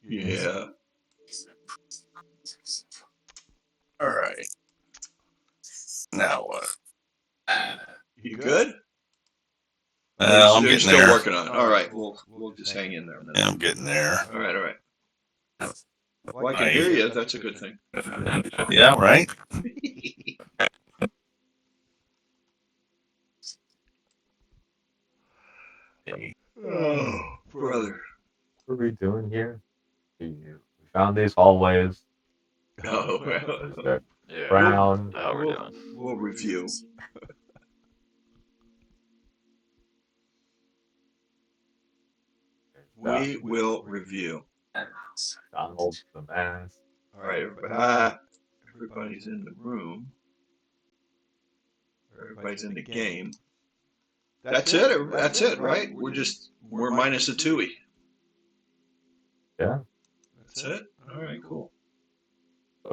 Yeah. All right. Now what? You good? I'm You're getting still there. working on it. All right. We'll just hang in there a minute. Yeah, I'm getting there. All right. All right. Well, I can hear you. That's a good thing. Yeah, right? Oh, brother. What are we doing here? We found these hallways. Oh, There's that Yeah. brown. How we're doing? we'll review. We will review. Donald the mask. All right, everybody's in the room. Everybody's in the game. That's it. That's it, right? We're minus a Tui. Yeah. That's it. All right, cool.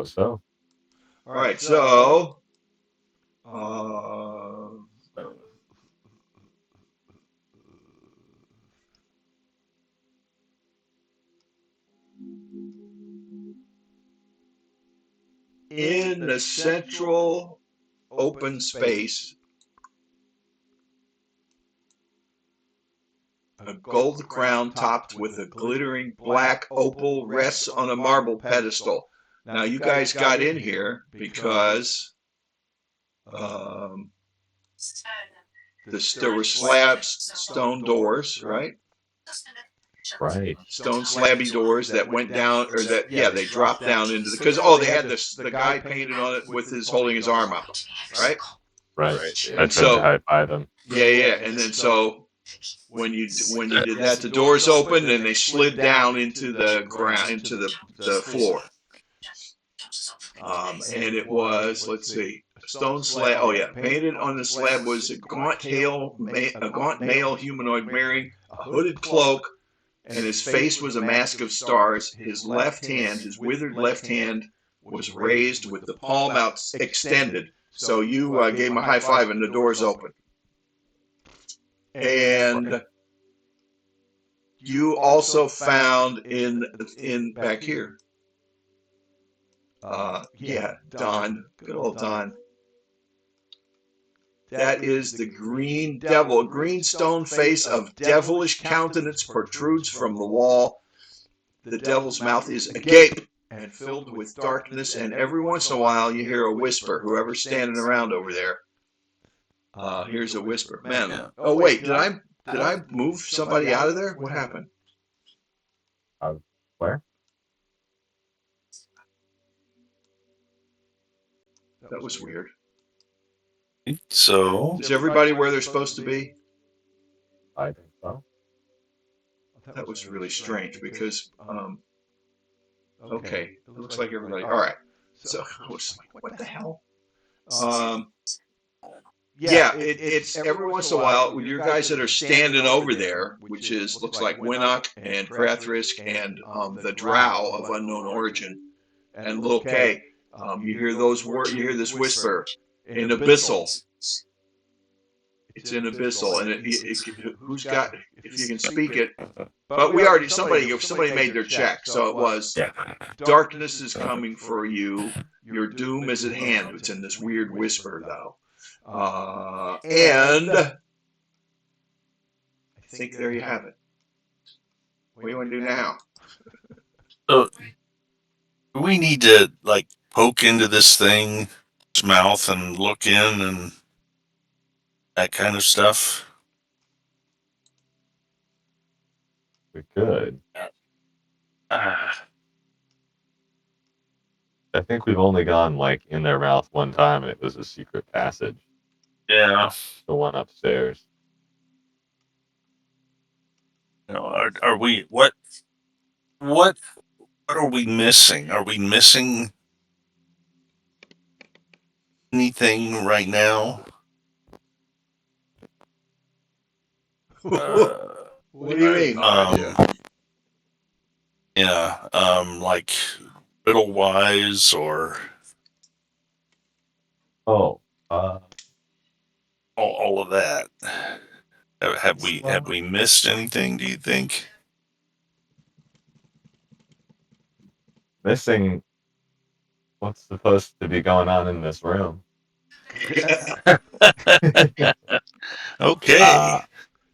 So. All right, so in the central open space, a gold crown topped with a glittering black opal rests on a marble pedestal. Now, you guys got in here because there were slabs, stone doors, right? Right. Stone slabby doors that went down, or that, yeah, they dropped down into because they had the guy painted on it with his holding his arm up, right? Right. And I tried so to hide by them. yeah, and then so when you did that, the doors opened and they slid down into the ground, into the floor. And it was, let's see, a stone slab. Oh yeah, painted on the slab was a gaunt male humanoid wearing a hooded cloak, and his face was a mask of stars. His left hand, his withered left hand, was raised with the palm out extended. So you gave him a high five, and the doors open. And you also found in back here. Yeah, Don, good old Don. That is the green devil. A green stone face of devilish countenance protrudes from the wall. The devil's mouth is agape and filled with darkness, and every once in a while you hear a whisper. Whoever's standing around over there, here's a whisper. Man, oh wait, did I move somebody out of there? What happened? Where? That was weird. So, Is everybody where they're supposed to be? I think so. That was really strange because, okay, it looks like everybody. All right. So I was like, what the hell? Yeah, it's every once in a while with your guys that are standing over there, which looks like Winnock and Krathrisk and the Drow of unknown origin and Lil K. You hear those words. You hear this whisper in abyssal. It's in abyssal, and who's got? If you can speak it, but we already somebody made their check, so it was darkness is coming for you. Your doom is at hand. It's in this weird whisper though. And I think there you have it. What do you want to do now? so we need to like poke into this thing's mouth and look in and that kind of stuff. We could. I think we've only gone like in their mouth one time, and it was a secret passage. Yeah. The one upstairs. You know, are we what are we missing? Are we missing anything right now? What do you mean? Yeah, like riddle wise or Oh, all of that. Have we missed anything? Do you think? missing what's supposed to be going on in this room. Okay.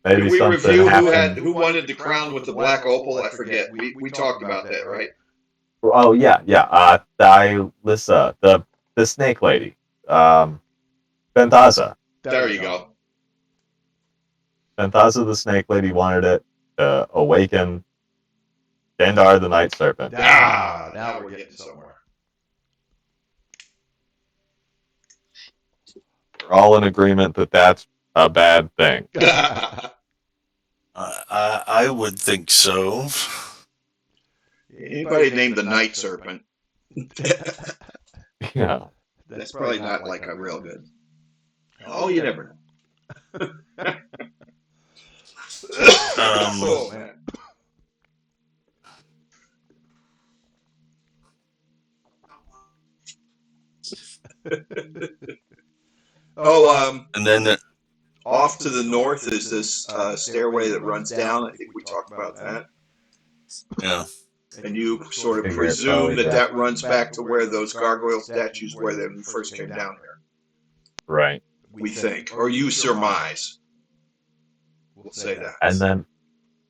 Maybe Did we something review happened. who wanted the crown with the black opal? I forget. We talked about that, right? Oh yeah. Lisa, the snake lady, Benthaza. There you go. Benthaza, the snake lady, wanted it to awaken Dandar, the night serpent. Now we're getting somewhere. We're all in agreement that that's a bad thing. I would think so. Anybody named the night serpent? Yeah. That's probably not like a real good. Oh, you never know. Oh man. And then Off to the north is this stairway that runs down. I think we talked about that. yeah. And you sort of Figure it presume probably that does. that runs back to where those gargoyle statues were when we first came down here. Right. We think, or you surmise. We'll say that. And then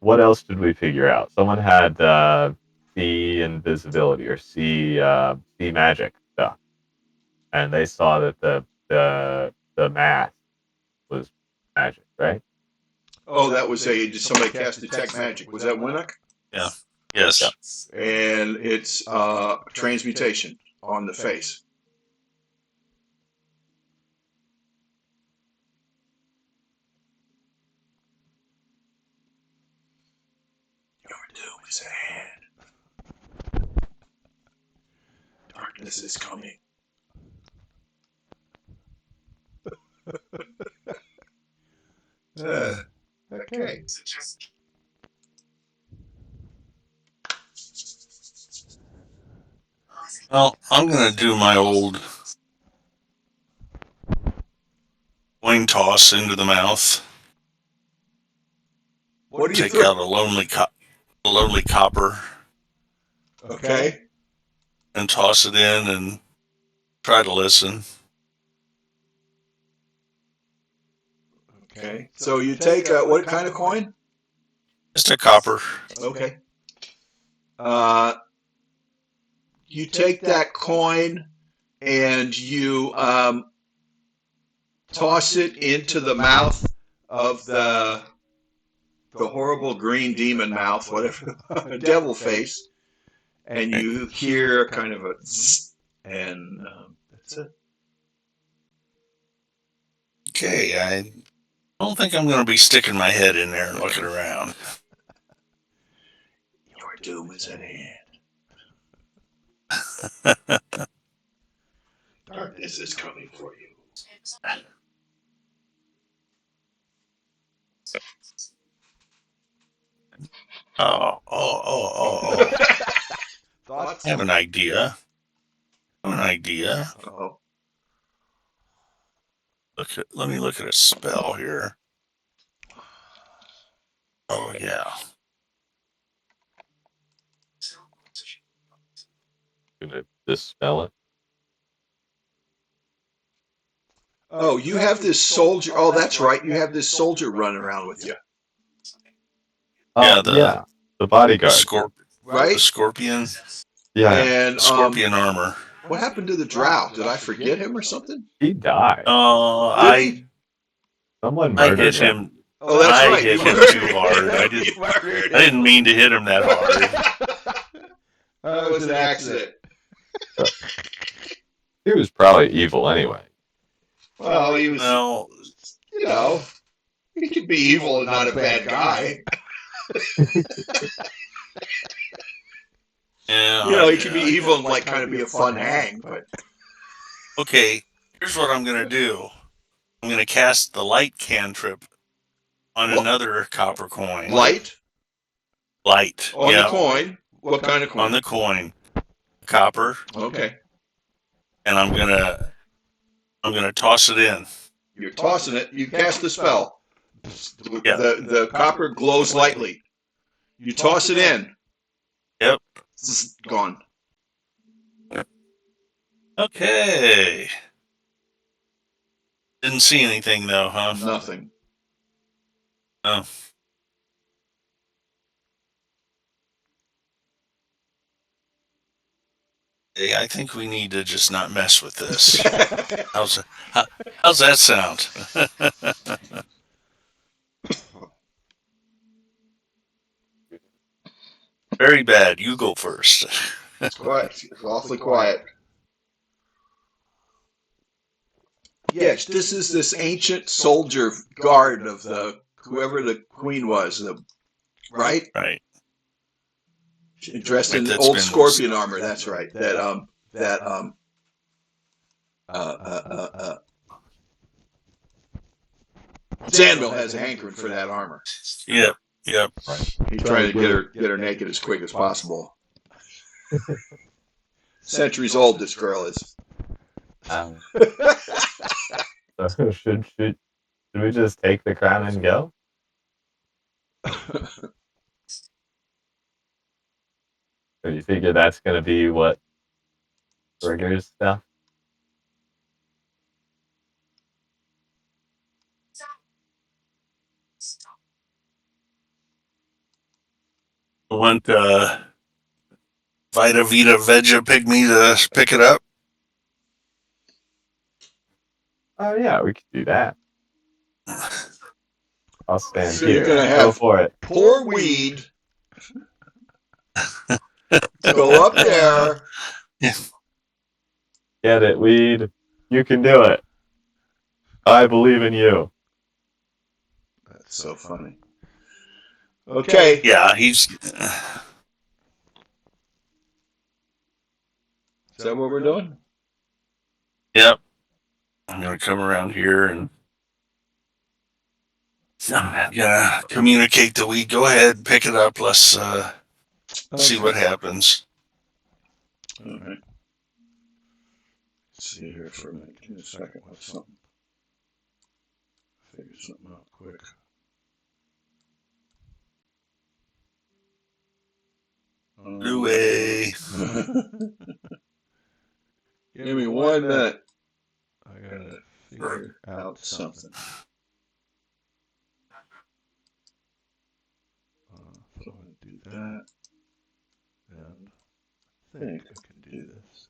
what else did we figure out? Someone had see invisibility or see magic stuff, and they saw that the mask was magic, right? Oh, that was did somebody cast detect magic? Was that Winnock? Yeah. Yes. And it's transmutation on the face. Your doom is at hand. Darkness is coming. Okay. Well, I'm going to do my old coin toss into the mouth. What do you Take out a lonely copper Okay. and toss it in and try to listen. Okay. So you take what kind of coin? Just a copper. Okay. You take that coin and you toss it into the mouth of the horrible green demon mouth, whatever, devil face, and you hear kind of a zzz, and that's it. Okay, I don't think I'm going to be sticking my head in there and looking around. Your doom is at hand. Darkness is coming for you. Oh. Thoughts? I have an idea. Uh-oh. Let me look at a spell here. Oh, yeah. Gonna dispel it. Oh, you have this soldier. Oh, that's right. You have this soldier running around with you, Yeah, the bodyguard. The right? scorpion. Yeah, And Scorpion armor. what happened to the drow? Did I forget him or something? he died. Oh, Someone I murdered hit him. Oh, that's I right. hit You him murdered too hard. I You didn't mean to hit him that hard. That was an accident. He was probably evil anyway. Well, he was. Well, You know, he could be evil and not a bad guy. yeah. You know, he could be evil and like kind of be a fun hang, but Okay, here's what I'm going to do. I'm going to cast the light cantrip on another copper coin. light Light. on the coin. What kind of coin? On the coin. Copper. Okay. And I'm gonna toss it in. You're tossing it. You cast the spell. Yeah. The copper glows lightly. You toss it in. Yep. It's gone. Okay. Didn't see anything though, huh? Nothing. Oh. Hey, I think we need to just not mess with this. How's that sound? Very bad. You go first. It's quiet. It's awfully quiet. Yes, this is this ancient soldier guard of the whoever the queen was, right? Right. Dressed Right, in that's old been- scorpion armor. That's right. That Zanville has a hankering for that armor. Yep. Yep. He's trying to get her naked as quick as possible. Centuries old, this girl is. So should we just take the crown and go? Or you figure that's gonna be what triggers stuff? Want Vita Vita Veggie Pygmy to pick it up? Oh yeah, we could do that. I'll stand So here. you're gonna Go have for it. poor weed go up there. Get it, Weed. You can do it. I believe in you. That's so funny. Okay. Yeah, he's. Is that what we're doing? Yep. I'm gonna come around here and I'm gonna communicate the weed. Go ahead, pick it up. Let's see what happens. All right. Let's see here for a minute. Give me a second. What's something? Figure something out quick. Louis. Give me 1 minute. I gotta figure out something. So I'm gonna do that. And I think I can do this.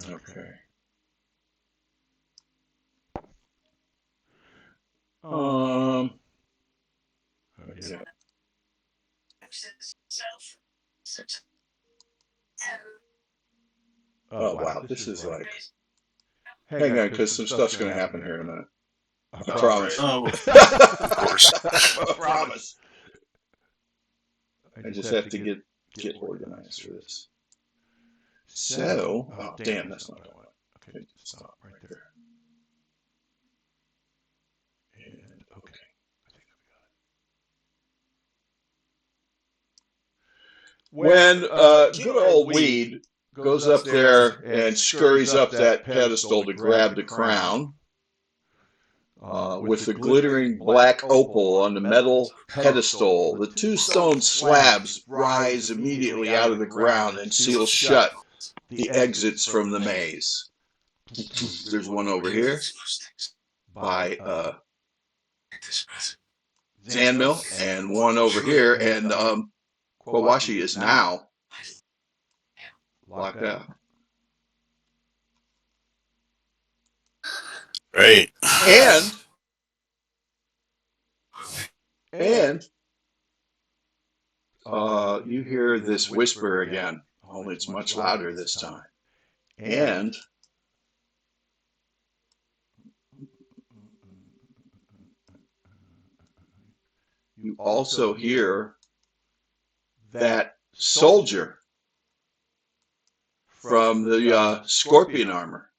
Okay. Oh, yeah. Oh wow, this is like. Hang on, because some stuff's gonna happen here in a minute. I promise. Oh, of course. I promise. I just have to get organized for this. So, oh damn, that's not what I want. Okay, stop right there. And okay, I think we got it. When good old Weed goes up there and scurries up that pedestal to grab the crown, with the glittering black opal on the metal pedestal, the two stone slabs rise immediately out of the ground and seal shut the exits from the maze. There's one over here by Zanmill, and one over here, and Kwawashi is now locked out. Right. And you hear this whisper again, only it's much louder this time. And you also hear that soldier from the scorpion armor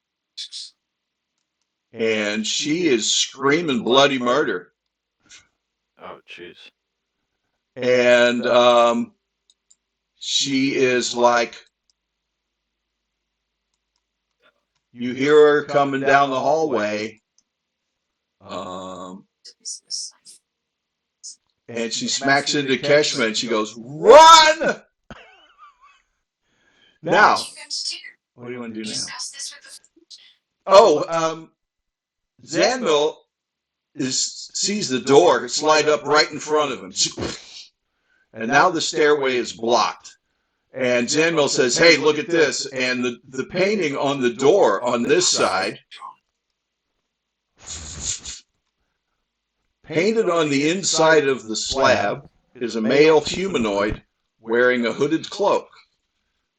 and she is screaming bloody murder. Oh, jeez. And she is like, you hear her coming down the hallway, and she smacks into Keshma, and she goes, "Run!" Now, what do you want to do now? Oh, Zanmil sees the door slide up right in front of him, and now the stairway is blocked. And Zanmil says, "Hey, look at this!" And the painting on the door on this side, painted on the inside of the slab, is a male humanoid wearing a hooded cloak.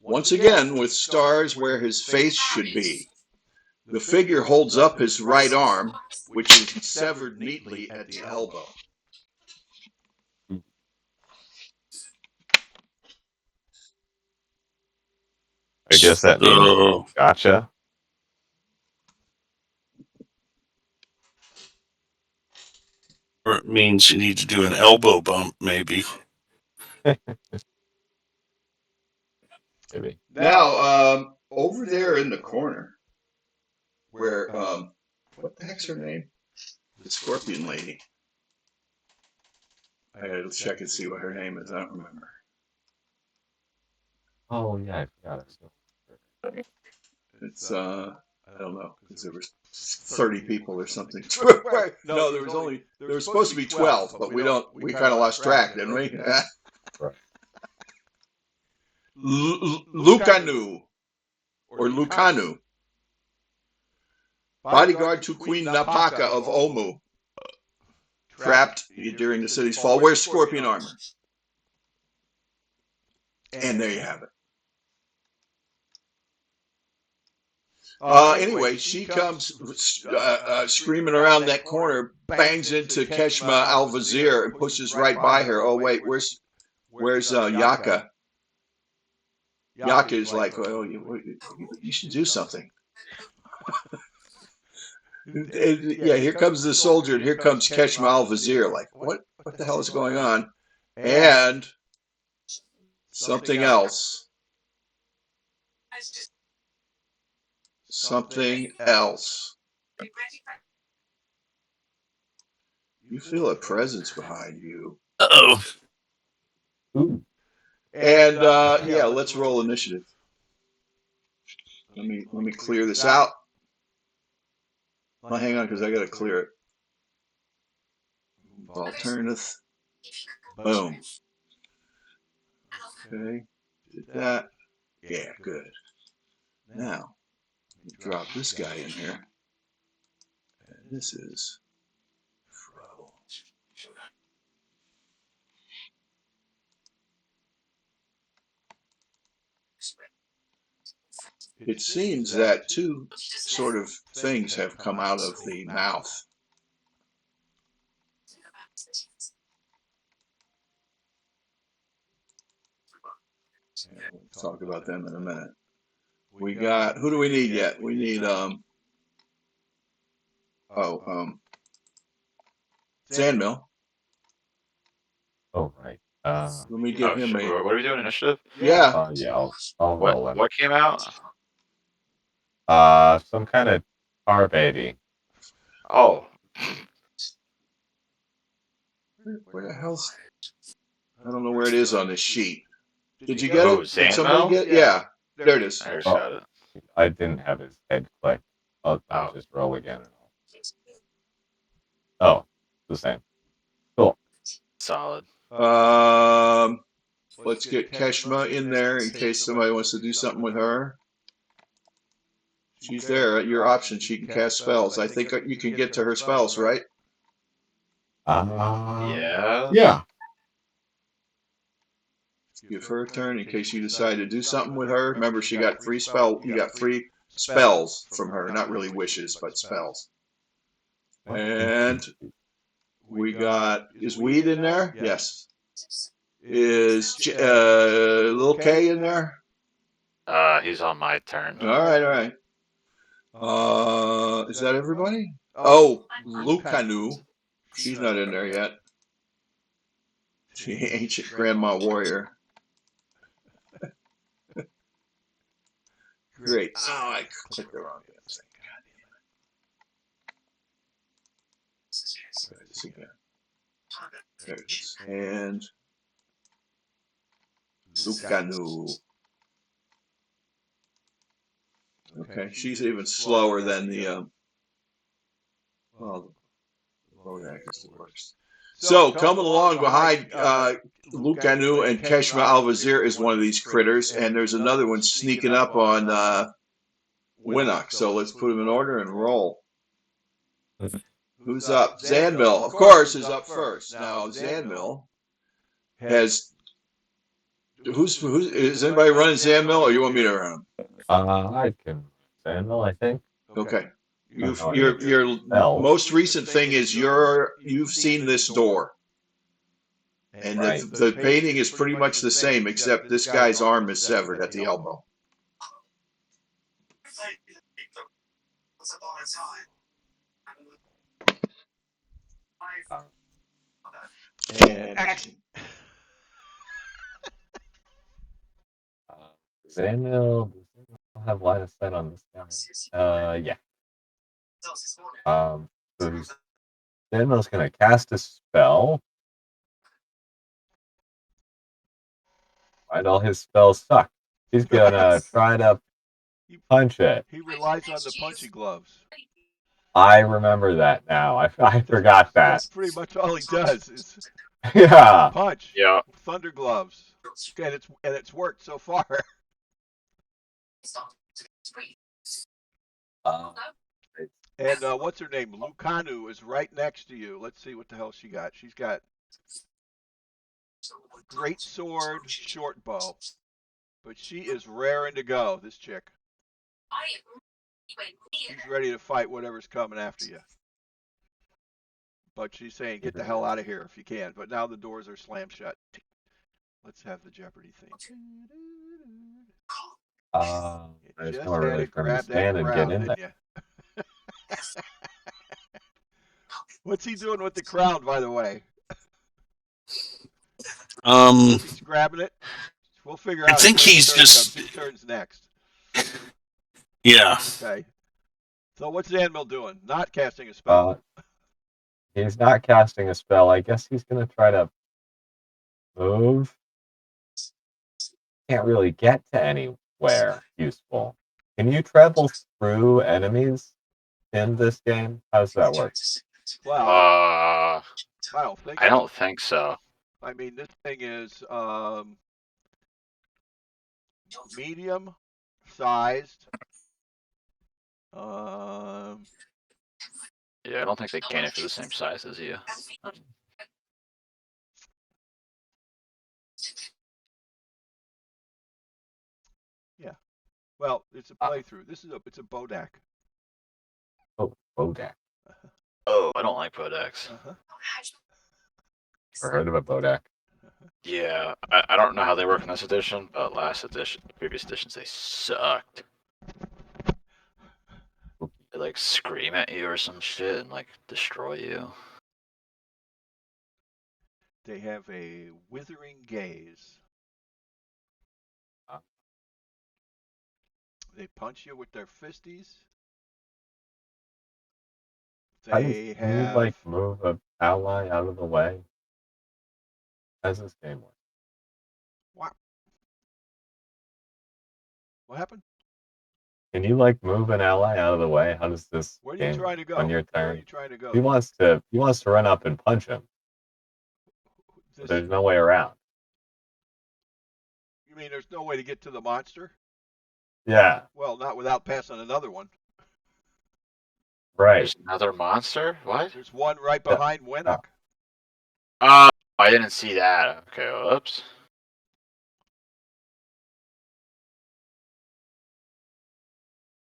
Once again, with stars where his face should be. The figure holds up his right arm, which is severed neatly at the elbow. I guess that means So, gotcha. or it means you need to do an elbow bump, maybe. Maybe. Now, over there in the corner, where, what the heck's her name? The Scorpion Lady. I gotta check and see what her name is. I don't remember. Oh yeah, I forgot it. It's, I don't know, because there was 30 people or something. No, there was supposed to be 12, but we kind of lost track, didn't we? Right. Lucanu, or Lucanu, bodyguard to Queen Napaka of Omu, trapped during the city's fall, wears scorpion armor. And there you have it. Anyway, she comes screaming around that corner, bangs into Keshma al-Vazir and pushes right by her. Oh wait, where's Yaka? Yaka is like, well, you should do something. Yeah, here comes the soldier, and here comes Keshma al-Vazir. Like, what the hell is going on? And something else. Something else. You feel a presence behind you. Uh-oh. Ooh. And yeah, let's roll initiative. Let me clear this out. Well, hang on, because I got to clear it. Alternative. Boom. Okay. Did that. Yeah, good. Now, let me drop this guy in here. And this is trouble. It seems that two sort of things have come out of the mouth. And we'll talk about them in a minute. We got, who do we need yet? We need, Sandmill. Oh right. Let me give him shit. a, What are we doing? Initiative? yeah. Yeah. I'll roll him. What came out? Some kind of tar baby. Oh. Where the hell's, I don't know where it is on this sheet. Did you get Oh, it? Did somebody Sandmill? get it? Yeah, there it is. I just Oh. got it. I didn't have his head clicked. I'll Oh. just roll again. Oh, the same. Cool. Solid. Let's get Keshma in there in case somebody wants to do something with her. She's there at your option. She can cast spells. I think you can get to her spells, right? Yeah. Yeah. Give her a turn in case you decide to do something with her. Remember, she got you got 3 spells from her. Not really wishes, but spells. And we got, is Weed in there? Yes. Is Little K in there? He's on my turn. All right. Is that everybody? Oh, Oh, Lucanu. She's not in there yet. She ancient grandma warrior. Great. Oh, I clicked the wrong damn thing. Try this again. There it is. And Lucanu. Okay, she's even slower than the well, the Bodak is the worst. So coming along behind Lucanu and Keshma Al-Wazir is one of these critters, and there's another one sneaking up on Winnock. So let's put them in order and roll. Who's up? Zanmil, of course, is up first. Now Zanmil has who's is anybody running Zanmil, or you want me to run? I can handle, I think. Okay. Your Spells. most recent thing is you've seen this door, and Right. the painting is pretty much the same, except this guy's arm is severed at the elbow. And action. Zanil will have line of sight on this guy. Yeah. So Zanil's gonna cast a spell. And all his spells suck. He's gonna try to punch it. he relies on the punching gloves. I remember that now. I forgot that. That's pretty much all he does is Yeah. punch. Yeah. Thunder gloves, and it's worked so far. And what's her name? Lucanu is right next to you. Let's see what the hell she got. She's got great sword, short bow, but she is raring to go. This chick. She's ready to fight whatever's coming after you. But she's saying, "Get the hell out of here if you can." But now the doors are slammed shut. Let's have the Jeopardy theme. There's Just nowhere had really to for him to grab that stand and get crown, in there. didn't you? What's he doing with the crown, by the way? He's grabbing it. We'll figure I out think as his he's turn just- comes. Whose turn's next? Yeah. Okay. So what's Zanmil doing? Not casting a spell. He's not casting a spell. I guess he's gonna try to move. Can't really get to anywhere useful. Can you travel through enemies in this game? How does that work? Well, I I don't think. don't think so. I mean, this thing is medium sized. Yeah, I don't think they can if they're the same size as you. Yeah. Well, it's a playthrough. It's a Bodak. Oh, Bodak. Oh, I don't like Podex. Ever heard of a Bodak? Yeah, I don't know how they work in this edition, but last edition, previous editions, they sucked. They like scream at you or some shit and like destroy you. They have a withering gaze. They punch you with their fisties. They Can you like move an ally out of the way? How does this game work? What happened? Can you like move an ally out of the way? How does this Where are game you trying to go? on your Where are turn? you trying to go? He wants to run up and punch him. But there's no way around. You mean there's no way to get to the monster? Yeah. Well, not without passing another one. Right. There's another monster? What? There's one right behind Winnock. Oh, I didn't see that. Okay, whoops.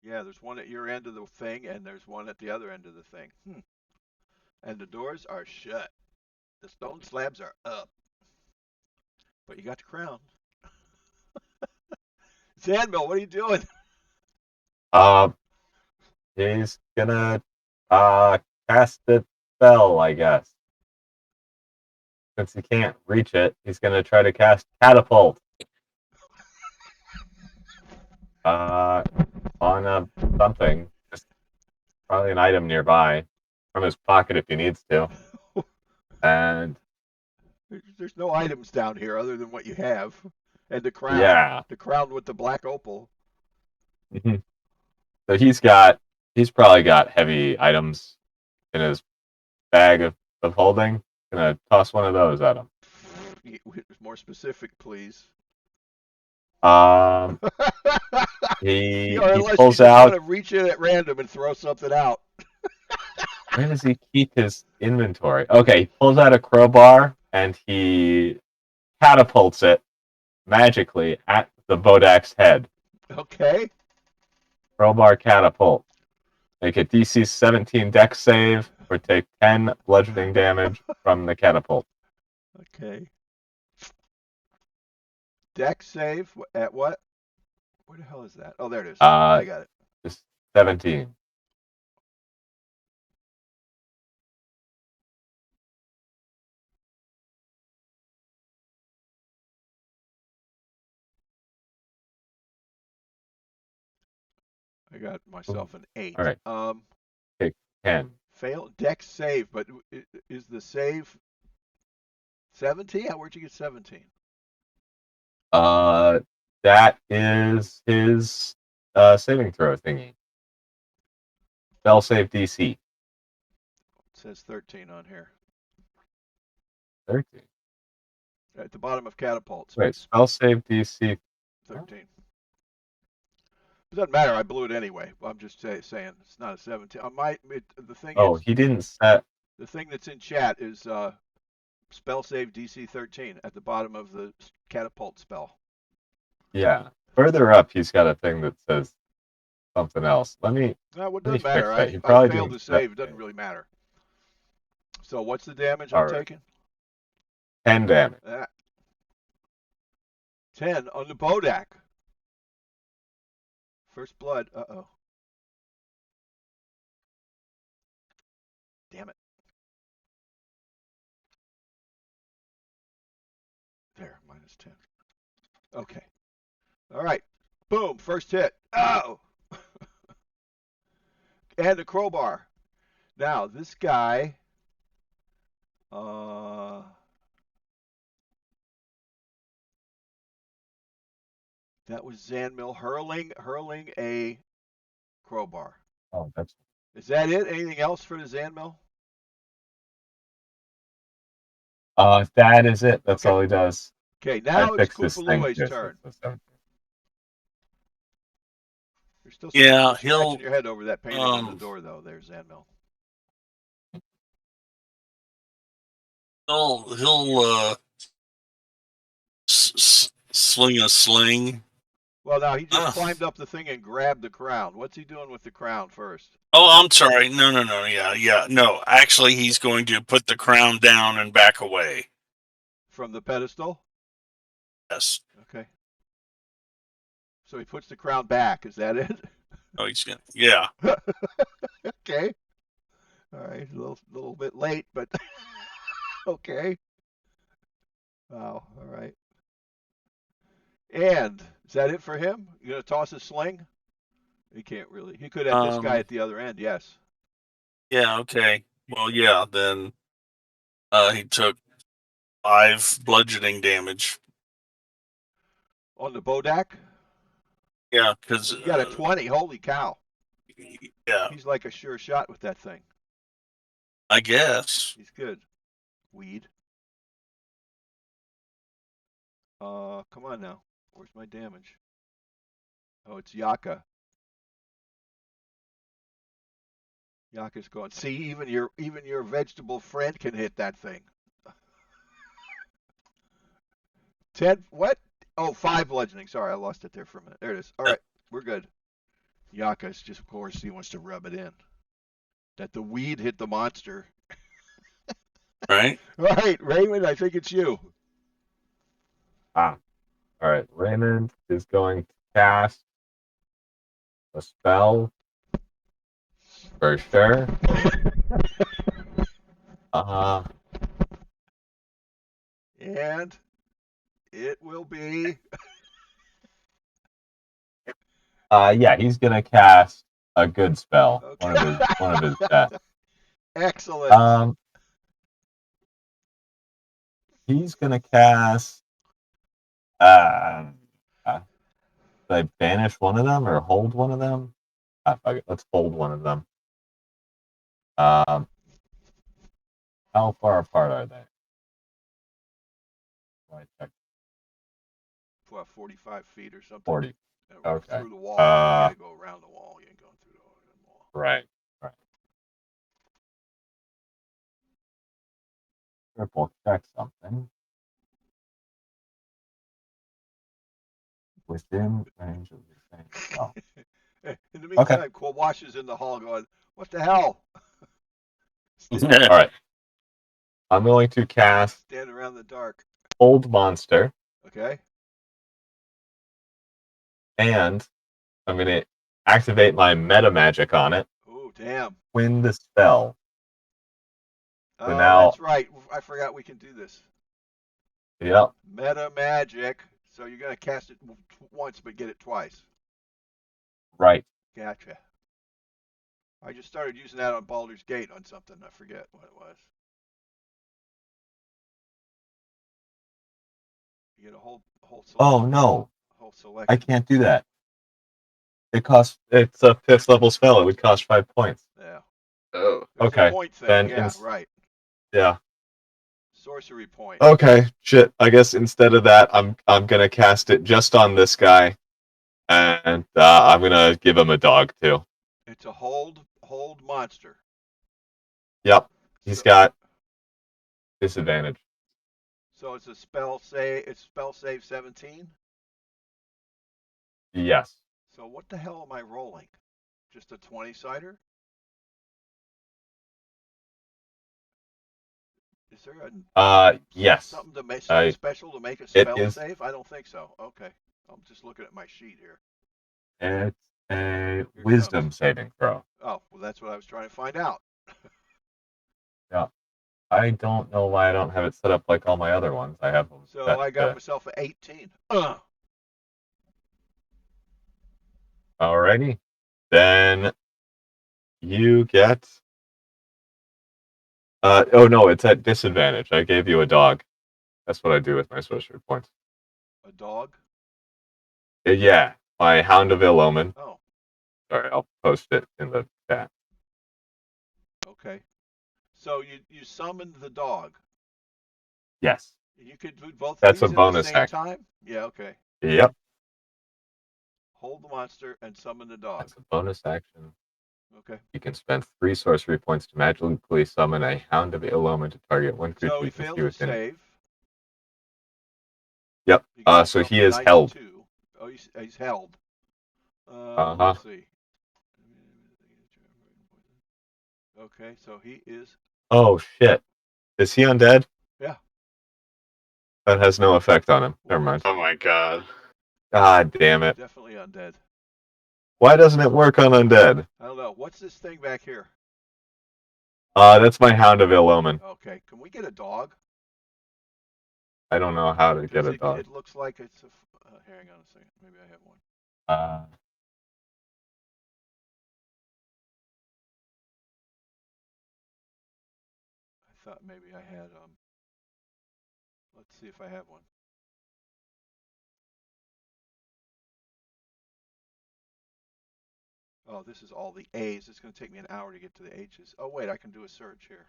Yeah, there's one at your end of the thing, and there's one at the other end of the thing. And the doors are shut. The stone slabs are up. But you got the crown. Zanmil, what are you doing? He's gonna cast a spell, I guess. Since he can't reach it, he's gonna try to cast catapult. On a something, just probably an item nearby, from his pocket if he needs to. And There's no items down here other than what you have, and the crown. yeah, The crown with the black opal. so he's probably got heavy items in his bag of holding. Gonna toss one of those at him. More specific, please. Um, Or he unless pulls you just out. want to reach in at random and throw something out. Where does he keep his inventory? Okay, he pulls out a crowbar and he catapults it magically at the Bodak's head. Okay. Crowbar catapult. Make a DC 17 dex save or take 10 bludgeoning damage from the catapult. Okay. Dex save at what? Where the hell is that? Oh, there it is. I got it. Just 17. I got myself an 8. All right. Take 10. Fail dex save, but is the save 17? Where'd you get 17? That is his saving throw thingy. Spell save DC. It says 13 on here. 13. At the bottom of catapults. Wait, spell save DC 13. It doesn't matter. I blew it anyway. I'm just saying it's not a 17. The thing Oh, is, he didn't set. the thing that's in chat is spell save DC 13 at the bottom of the catapult spell. Yeah. Further up, he's got a thing that says something else. No, it let me doesn't matter. fix that. He I probably failed didn't to save. set It doesn't it. really matter. So what's the damage All I'm right. taking? 10 damage. 10 on the Bodak. First blood. Uh-oh. Damn it. There, minus 10. Okay. All right. Boom. First hit. Oh! And a crowbar. Now, this guy. That was Zanmil hurling a crowbar. Oh, that's. Is that it? Anything else for the Zanmil? That is it. That's Okay. all he does. Okay, I now it's fixed this thing. Kufalue's turn. You're still Yeah, scratching your head over that painting on the door, though. There's Zanmil. he'll sling a sling. Well, now he just climbed up the thing and grabbed the crown. What's he doing with the crown first? Oh, I'm sorry. No. Yeah. No, actually, he's going to put the crown down and back away. From the pedestal? Yes. Okay. So he puts the crown back. Is that it? Oh, he's gonna. Yeah. Okay. All right. A little bit late, but okay. Wow. All right. And is that it for him? You gonna toss a sling? He can't really. He could have this guy at the other end. Yes. Yeah. Okay. Well, yeah. Then he took 5 bludgeoning damage. On the Bodak? Yeah, because He got a 20. Holy cow. Yeah, He's like a sure shot with that thing. I guess. He's good. Weed. Come on now. Where's my damage? Oh, it's Yaka. Yaka's going. See, even your vegetable friend can hit that thing. 10. What? Oh, 5 bludgeoning. Sorry, I lost it there for a minute. There it is. All right, we're good. Yaka's just, of course, he wants to rub it in. That the weed hit the monster. Right. All right, Raymond, I think it's you. All right. Raymond is going to cast a spell For sure. And it will be. Yeah, he's gonna cast a good spell. Okay. One of his best. Excellent. He's gonna cast. Uh, should I banish one of them or hold one of them? Fuck it. Let's hold one of them. How far apart are they? I check. What, 45 feet or something? 40. Okay. Through the wall. You gotta go around the wall. You ain't going through the wall. Right. Triple check something. Within range of the same spell. In the meantime, Okay. Kwawash is in the hall going, "What the hell?" All right. I'm going to cast Stand around in the dark. Hold Monster, Okay. and I'm going to activate my meta magic on it. Oh, damn. Win the spell. So Oh, now, that's right. I forgot we can do this. yep. Meta magic. So you're gonna cast it once, but get it twice. Right. Gotcha. I just started using that on Baldur's Gate on something. I forget what it was. You get a whole select. Oh no, Whole selection. I can't do that. It's a 5th level spell. It would cost 5 points. Yeah. Oh. There's Okay. a point thing. Then Yeah, right. Yeah. Sorcery point. Okay. Shit. I guess instead of that, I'm gonna cast it just on this guy, and I'm gonna give him a dog too. It's a hold monster. Yep. He's got disadvantage. So it's a spell save. It's spell save 17. Yes. So what the hell am I rolling? Just a 20-sider? Is there yes. something to make something special to make a spell save? I don't think so. Okay. I'm just looking at my sheet here. It's a wisdom saving throw. Oh, well, that's what I was trying to find out. Yeah. I don't know why I don't have it set up like all my other ones. I have them. So I got myself an 18. Alrighty. Then you get. Oh no, it's at disadvantage. I gave you a dog. That's what I do with my sorcery points. A dog? Yeah, my Hound of Ill Omen. Oh. Sorry, I'll post it in the chat. Okay. So you summoned the dog. Yes. You could do both That's of these a at bonus the same action. time? Yeah, okay. Yep. Hold the monster and summon the dog. That's a bonus action. Okay. You can spend 3 sorcery points to magically summon a Hound of Ill Omen to target one creature So he you can failed see to within. save. Yep. So he is held. Oh, he's held. Uh-huh. Let's see. Okay, so he is. Oh shit! Is he undead? Yeah. That has no effect on him. Never mind. Oh my god. God damn it! Definitely undead. Why doesn't it work on undead? I don't know. What's this thing back here? That's my Hound of Ill Omen. Okay, can we get a dog? I don't know how to get a dog. It looks like it's a. Hang on a second. Maybe I have one. I thought maybe I had. Let's see if I have one. Oh, this is all the A's. It's going to take me an hour to get to the H's. Oh, wait, I can do a search here.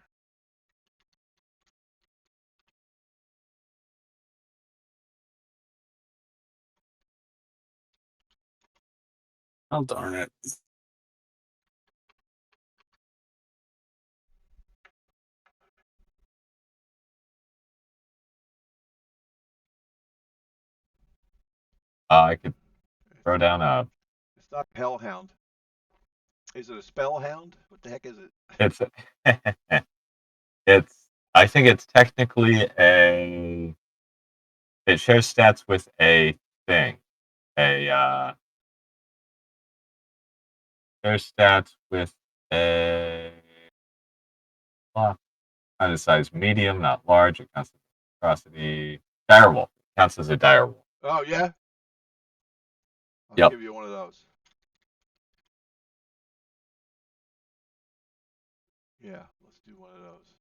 Oh, darn it. I could throw down a. It's not Hellhound. Is it a Spellhound? What the heck is it? It's. It's. I think it's technically a. It shares stats with a thing. Shares stats with a. blah. Kind of size medium, not large. It counts as atrocity. Direwolf counts as a direwolf. Oh yeah. I'll Yep. give you one of those. Yeah, let's do one of those.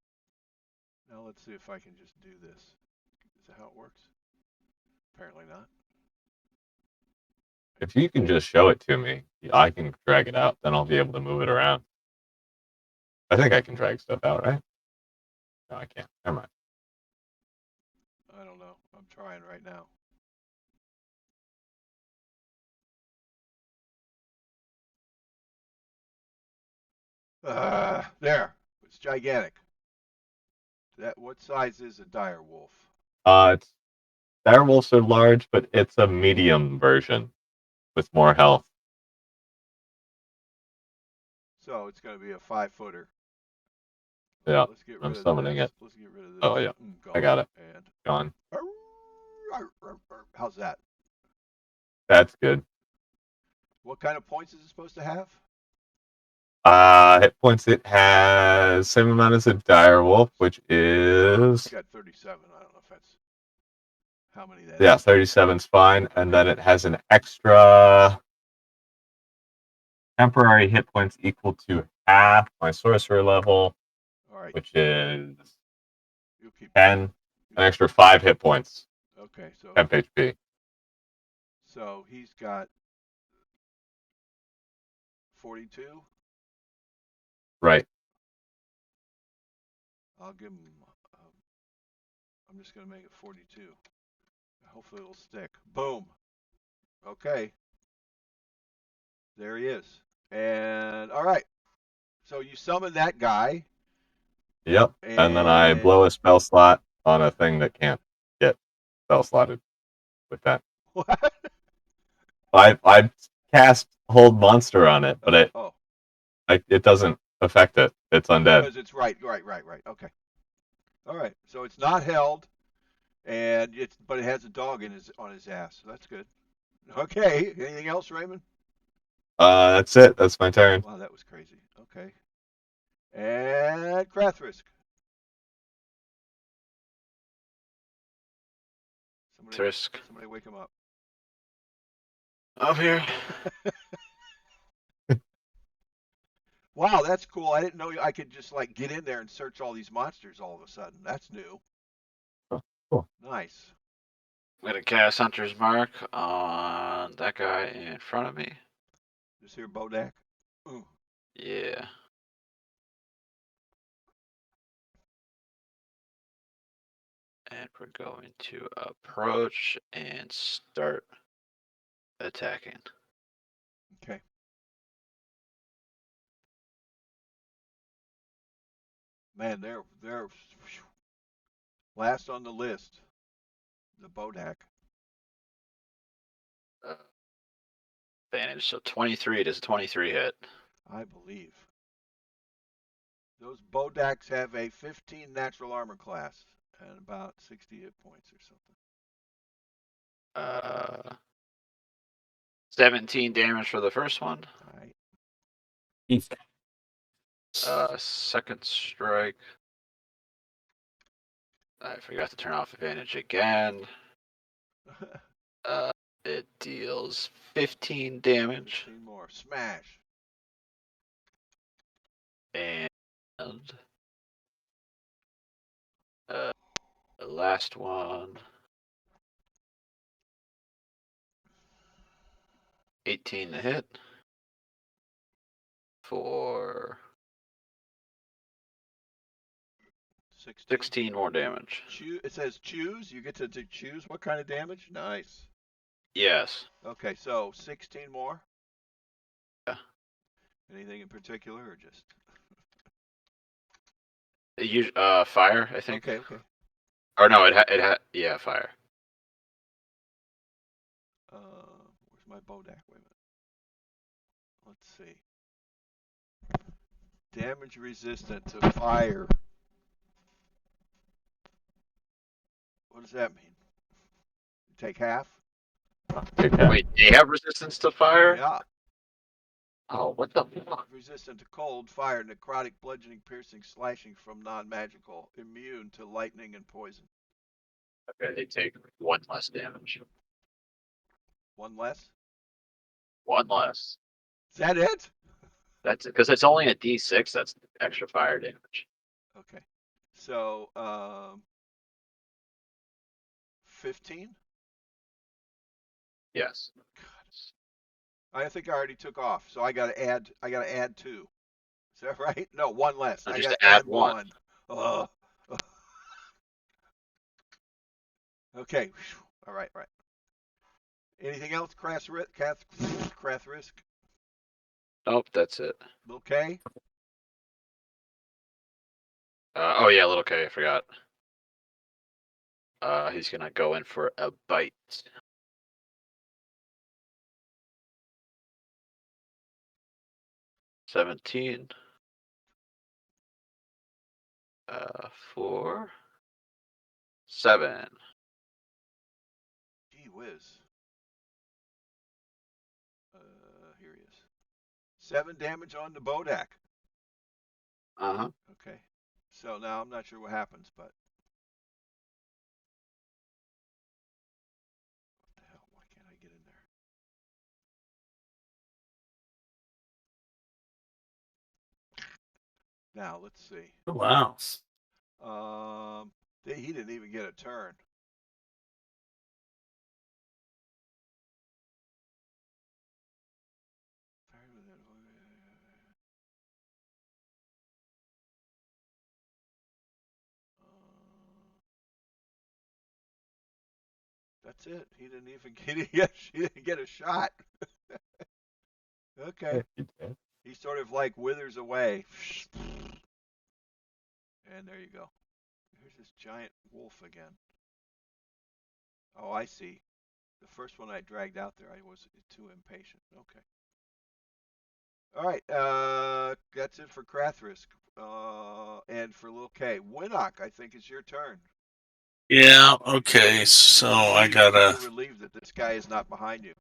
Now let's see if I can just do this. Is that how it works? Apparently not. If you can just show it to me, I can drag it out. Then I'll be able to move it around. I think I can drag stuff out, right? No, I can't. Never mind. I don't know. I'm trying right now. There. It's gigantic. What size is a dire wolf? It's direwolves are large, but it's a medium version with more health. So it's going to be a 5-footer. Yeah, Let's get I'm rid of summoning this. it. Let's get rid of this. Oh yeah, I got it. And Gone. how's that? That's good. What kind of points is it supposed to have? Hit points. It has same amount as a direwolf, which is It's got 37. I don't know if that's how many that yeah, is. 37's fine, and then it has an extra temporary hit points equal to half my sorcerer level, All right. which is You'll keep 10, an extra 5 hit points, Okay, so temp HP. he's got 42. Right. I'll give him. I'm just gonna make it 42. Hopefully it'll stick. Boom. Okay. There he is. And all right. So you summon that guy. Yep. And then I And blow a spell slot on a thing that can't get spell slotted with that. what? I cast hold monster on it, but Oh, it doesn't affect it. It's undead. because it's right. Okay. All right. So it's not held, and but it has a dog on his ass. So that's good. Okay. Anything else, Raymond? That's it. That's my turn. Wow, that was crazy. Okay. And Krathrisk. Thrisk. Somebody wake him up. I'm here. Wow, that's cool. I didn't know I could just like get in there and search all these monsters all of a sudden. That's new. Oh, cool. Nice. I'm gonna cast Hunter's Mark on that guy in front of me. Just here, Bodak. Ooh. Yeah. And we're going to approach and start attacking. Okay. Man, they're last on the list. The Bodak. Advantage, so 23. Does a 23 hit? I believe. Those Bodaks have a 15 natural armor class and about 60 hit points or something. 17 damage for the first one. All right. Second strike. I forgot to turn off advantage again. It deals 15 damage. 15 more. Smash. And the last one. 18 to hit. For 16 more damage. It says choose. You get to choose what kind of damage. Nice. Yes. Okay, so 16 more. Yeah. Anything in particular, or just? Fire, I think. Okay. Or no, it had yeah, fire. Where's my Bodak? Wait a minute. Let's see. Damage resistant to fire. What does that mean? You take half? Take that. Wait, they have resistance to fire? Yeah. Oh, what the fuck? Resistant to cold, fire, necrotic, bludgeoning, piercing, slashing from non-magical. Immune to lightning and poison. Okay, they take 1 less damage. One less. 1 less. Is that it? That's because it's only a D6. That's extra fire damage. Okay. So 15. Yes. I think I already took off, so I got to add. I got to add 2. Is that right? No, 1 less. No, I just got to to add add 1. 1. Okay. All right. Right. Anything else? Crath risk. Nope, that's it. Okay. Oh yeah, little K. I forgot. He's gonna go in for a bite. 17. 4. 7. Gee whiz. Here he is. 7 damage on the Bodak. Uh-huh. Okay. So now I'm not sure what happens, but what the hell? Why can't I get in there? Now let's see. Wow. He didn't even get a turn. That's it. He didn't even he didn't get a shot. Okay. You did. He sort of like withers away. And there you go. Here's this giant wolf again. Oh, I see. The first one I dragged out there, I was too impatient. Okay. All right. That's it for Krathrisk. And for Lil K. Winnock, I think it's your turn. Yeah. Okay. So I You're gotta. relieved that this guy is not behind you.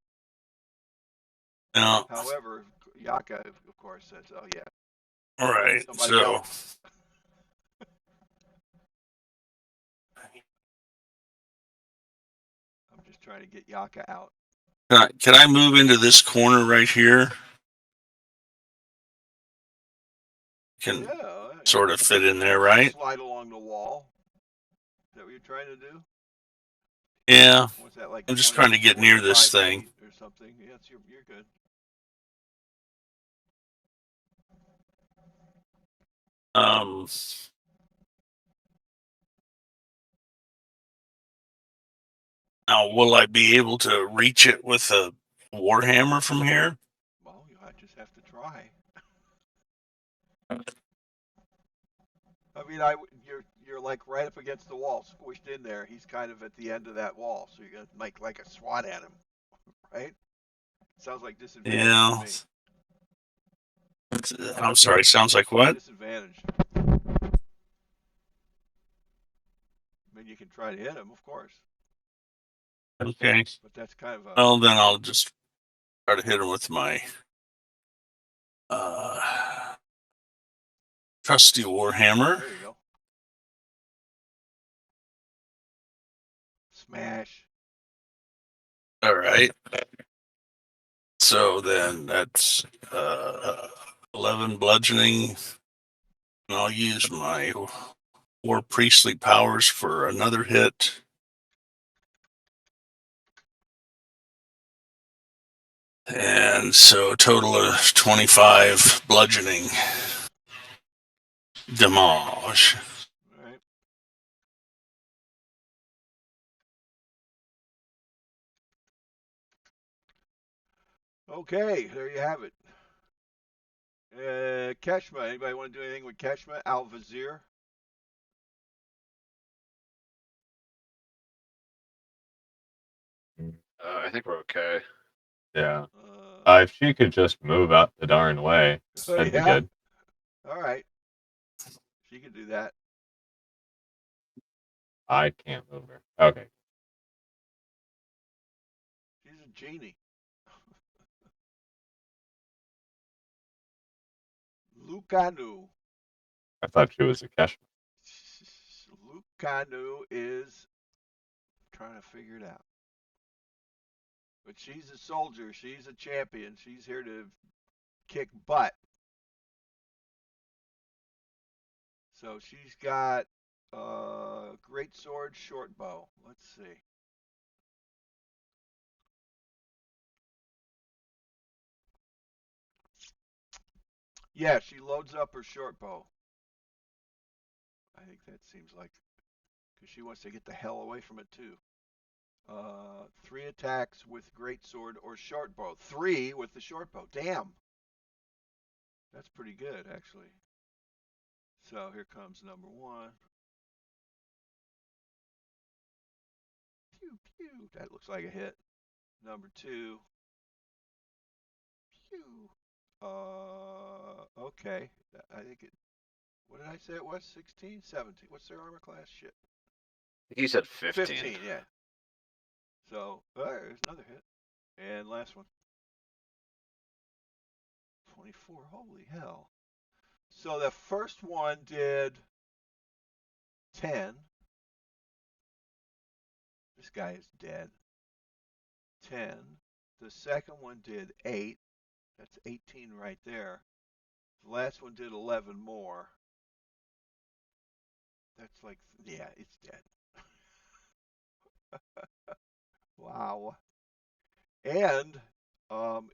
Yeah. However, Yaka, of course, says, "Oh yeah, All right. somebody So else." I'm just trying to get Yaka out. can I move into this corner right here? Can Yeah, sort of fit in there, right? slide along the wall. Is that what you're trying to do? Yeah. What's that like? I'm just 20, trying to get near this 25 thing. feet or something. Yeah, you're good. Um. Now, will I be able to reach it with a warhammer from here? Well, you just have to try. I mean, you're like right up against the wall, squished in there. He's kind of at the end of that wall, so you're gonna make like a swat at him, right? Sounds like disadvantage to Yeah. me. I'm sorry. Sounds like what? Disadvantage. I mean, you can try to hit him, of course, Okay. but that's kind of a. Well, then I'll just try to hit him with my uh, trusty warhammer. There you go. Smash. All right. So then that's 11 bludgeoning. And I'll use my war priestly powers for another hit. And so a total of 25 bludgeoning damage. All right. Okay, there you have it. Keshma. Anybody want to do anything with Keshma? Al Vazir. I think we're okay. Yeah. Uh, If she could just move out the darn way, that'd be yeah. good. All right. She can do that. I can't move her. Okay. She's a genie. Lucanu. I thought she was a Keshma. Lucanu is trying to figure it out. But she's a soldier. She's a champion. She's here to kick butt. So she's got great sword, short bow. Let's see. Yeah, she loads up her short bow. I think that seems like because she wants to get the hell away from it too. 3 attacks with great sword or short bow. 3 with the short bow. Damn. That's pretty good, actually. So here comes number 1. Pew, pew. That looks like a hit. Number 2. Pew. Okay. I think it. What did I say it was? 16, 17. What's their armor class? Shit. He said 15. 15, yeah. So, there's another hit. And last one. 24. Holy hell. So the first one did 10. This guy is dead. 10. The second one did 8. That's 18 right there. The last one did 11 more. That's like, yeah, it's dead. Wow. And,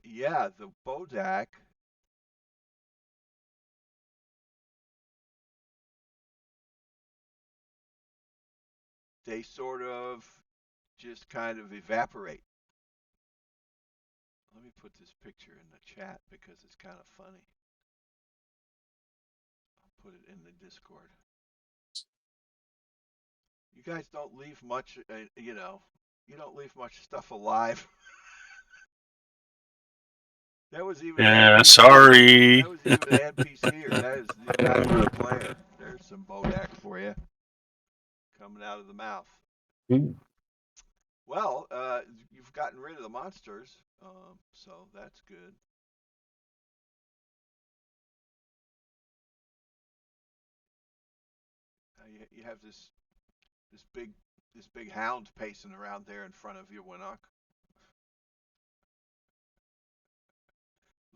yeah, the Bodak. They sort of just kind of evaporate. Let me put this picture in the chat because it's kind of funny. I'll put it in the Discord. You guys don't leave much, you don't leave much stuff alive. That was even Yeah, NPC. sorry. That was even an NPC here. That is not even a player. There's some Bodak for you coming out of the mouth. Ooh. Well, you've gotten rid of the monsters, so that's good. You have this big hound pacing around there in front of you, Winnock.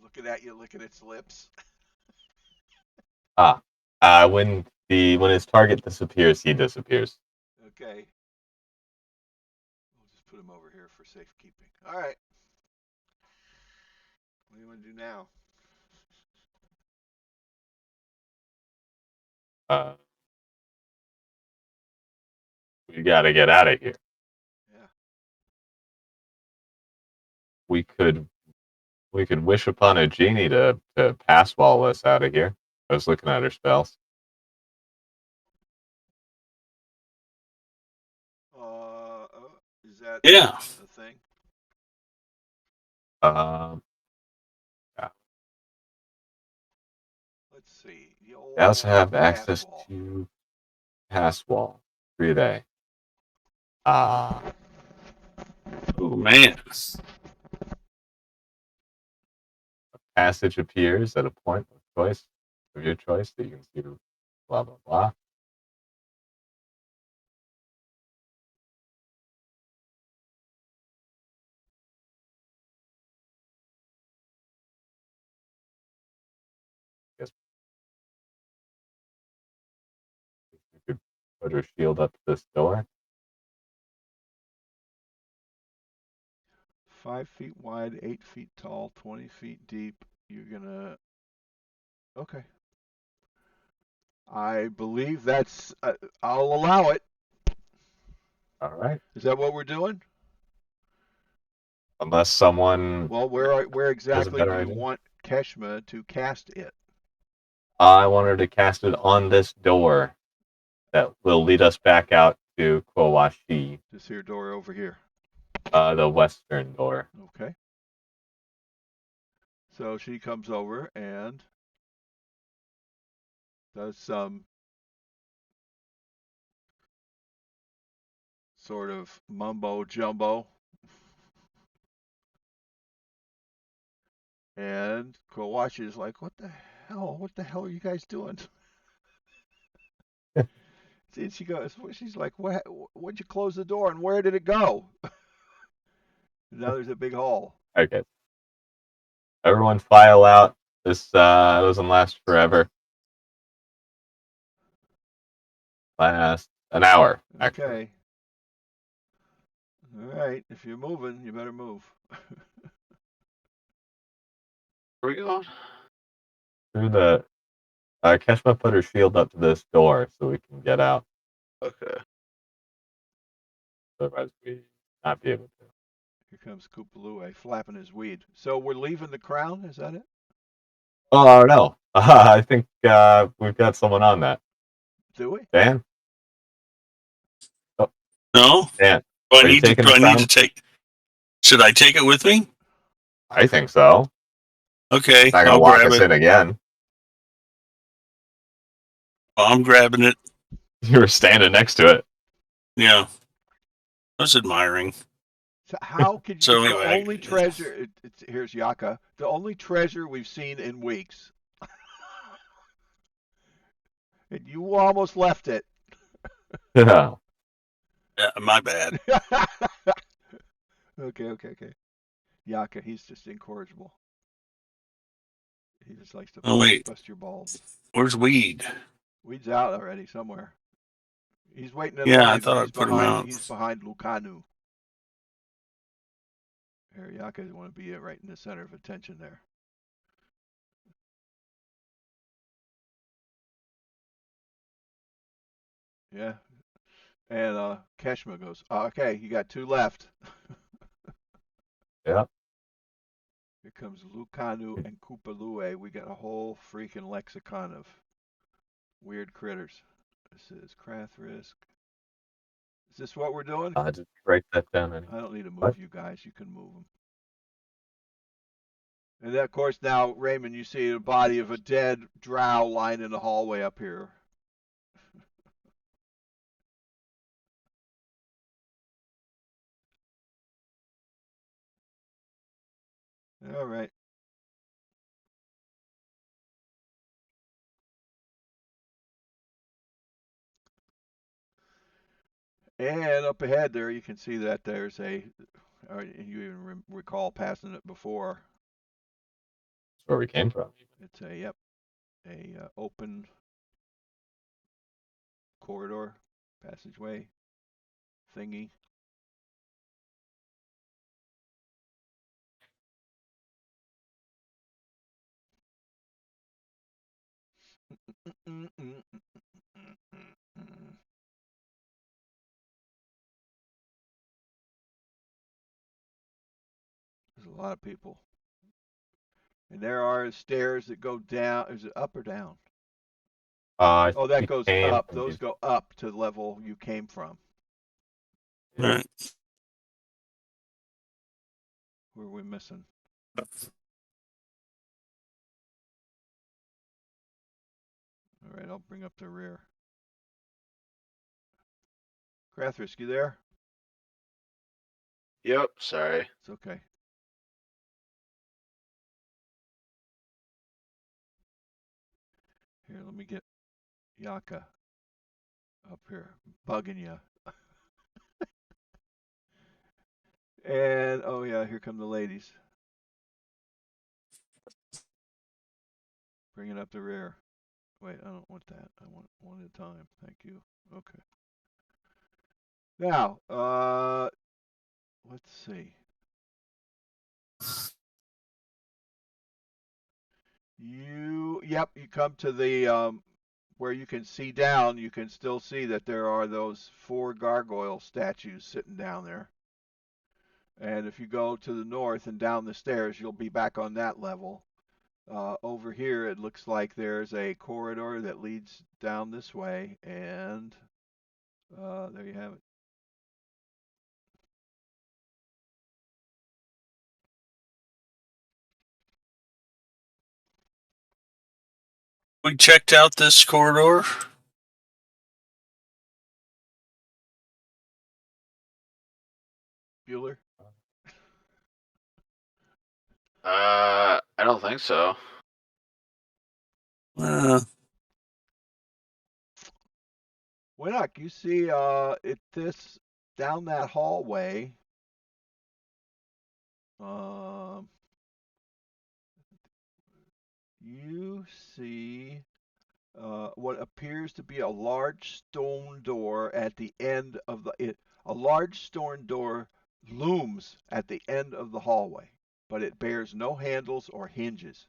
Looking at you, licking its lips. When his target disappears, he disappears. Okay. We'll just put him over here for safekeeping. All right. What do you want to do now? We got to get out of here. Yeah. We could wish upon a genie to pass wall us out of here. I was looking at her spells. Is that Yeah. the thing? Yeah. Let's see. The They also old have pass access wall. to pass wall. 3 day. Oh man. Passage appears at a point of your choice that you can see. Blah blah blah. Guess you could put her shield up to this door. 5 feet wide, 8 feet tall, 20 feet deep. You're gonna. Okay. I believe that's. I'll allow it. All right. Is that what we're doing? Unless someone Well, where has a exactly do better you idea. want Keshma to cast it? I want her to cast it on this door that will lead us back out to Kwawashi, This here door over here. the western door. Okay. So she comes over and does some sort of mumbo jumbo. And Kawashi is like, what the hell? What the hell are you guys doing? And she goes, she's like, what'd you close the door and where did it go? Now there's a big hole. Okay. Everyone file out. This doesn't last forever. Last an hour, actually. Okay. All right. If you're moving, you better move. Where are we going? Through the Keshma put her shield up to this door so we can get out. Okay. Otherwise we not be able to. Here comes Koopaloo flapping his weed. So we're leaving the crown, is that it? Oh no. I think we've got someone on that. Do we? Dan? Oh, No? Dan. Do I Are you need to? taking Do the I need to crown? take? Should I take it with me? I think so. Okay, Not gonna I'll lock grab us it. in again. I'm grabbing it. You were standing next to it. Yeah, I was admiring. So how could you? So It's the anyway, only treasure. Here's Yaka. The only treasure we've seen in weeks. And you almost left it. Yeah. my bad. Okay. Yaka, he's just incorrigible. He just likes to Oh wait, bust your balls. where's Weed? Weed's out already somewhere. He's waiting in Yeah, I line, but thought I put him out. he's behind Lucanu. Here, Yaka want to be right in the center of attention there. Yeah. And Keshma goes, okay, you got two left. Yeah. Here comes Lucanu and Koopalue. We got a whole freaking lexicon of weird critters. This is Krathrisk. Is this what we're doing? Just write that down. I don't need to move What? you guys. You can move them. And then, of course, now, Raymond, you see the body of a dead drow lying in the hallway up here. All right. And up ahead there, you can see that there's you even recall passing it before. That's where we came from. It's a open corridor, passageway, thingy. There's a lot of people. And there are stairs that go down. Is it up or down? Oh, that goes up. Those go up to the level you came from. All right. Where are we missing? All right, I'll bring up the rear. Krathrisk, you there? Yep. Sorry. It's okay. Here, let me get Yaka up here, bugging you. And oh yeah, here come the ladies. Bringing up the rear. Wait, I don't want that. I want one at a time. Thank you. Okay. Now, let's see. Yep, you come to the where you can see down. You can still see that there are those 4 gargoyle statues sitting down there. And if you go to the north and down the stairs, you'll be back on that level. Over here, it looks like there's a corridor that leads down this way, and there you have it. We checked out this corridor. Bueller? I don't think so. Winnock, you see this down that hallway. You see what appears to be a large stone door at the end of a large stone door looms at the end of the hallway, but it bears no handles or hinges.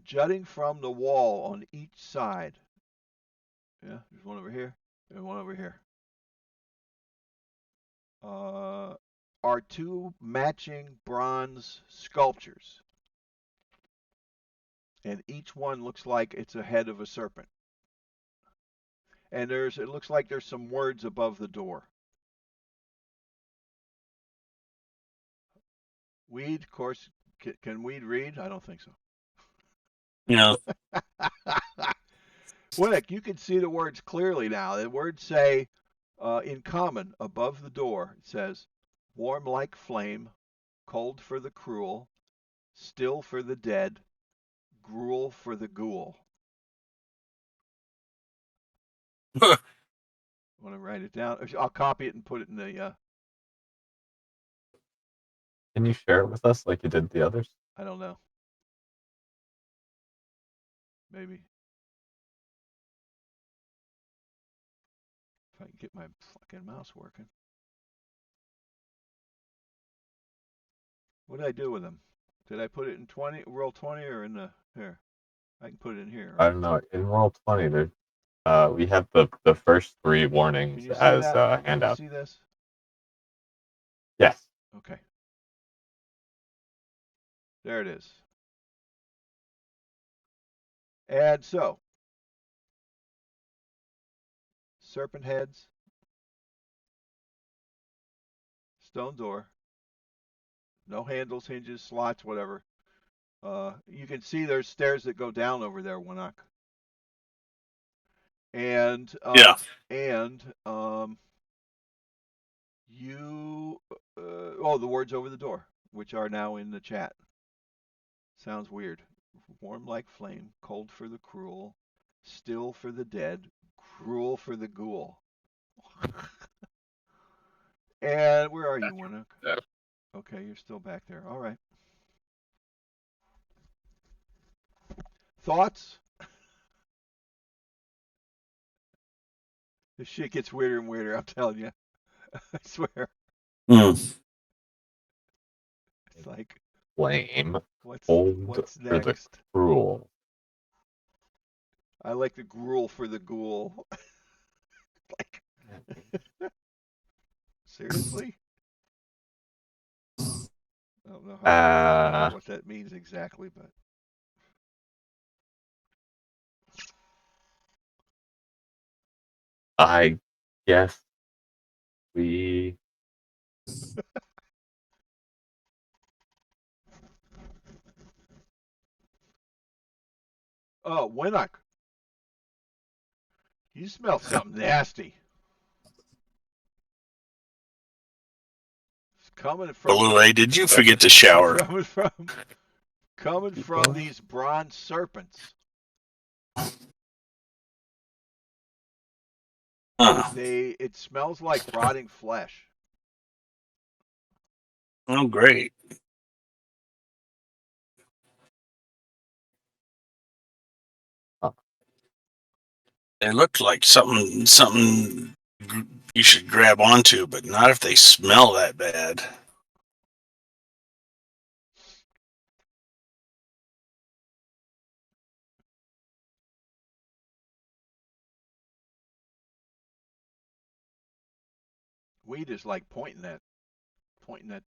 Jutting from the wall on each side. Yeah, there's one over here and one over here. Are two matching bronze sculptures, and each one looks like it's a head of a serpent. And it looks like there's some words above the door. Weed, of course, can Weed read? I don't think so. Yeah. Winnick, you can see the words clearly now. The words say, in common, above the door, it says, warm like flame, cold for the cruel, still for the dead, gruel for the ghoul. Want to write it down? I'll copy it and put it in the. Can you share it with us like you did the others? I don't know. Maybe. If I can get my fucking mouse working. What did I do with them? Did I put it in roll 20 or in the here? I can put it in here, I right? don't know. In roll 20, there, we have the first three warnings Can you see as that? Can you handouts. see this? Yes. Okay. There it is. And so, serpent heads, stone door, no handles, hinges, slots, whatever. You can see there's stairs that go down over there, Winnock. And Yeah. You the words over the door, which are now in the chat. Sounds weird. Warm like flame, cold for the cruel, still for the dead, cruel for the ghoul. And where are you, Winnock? Okay, you're still back there. All right. Thoughts? This shit gets weirder and weirder, I'm telling you. I swear. Mm. It's like, Flame, what's cold for the next? cruel. I like the gruel for the ghoul. Like, seriously? I don't know what that means exactly, but I guess we. oh, Winnock, you smell something nasty. It's coming from Little A, did you forget to shower? coming from these bronze serpents. It smells like rotting flesh. Oh, great. They look like something you should grab onto, but not if they smell that bad. Weed is like pointing at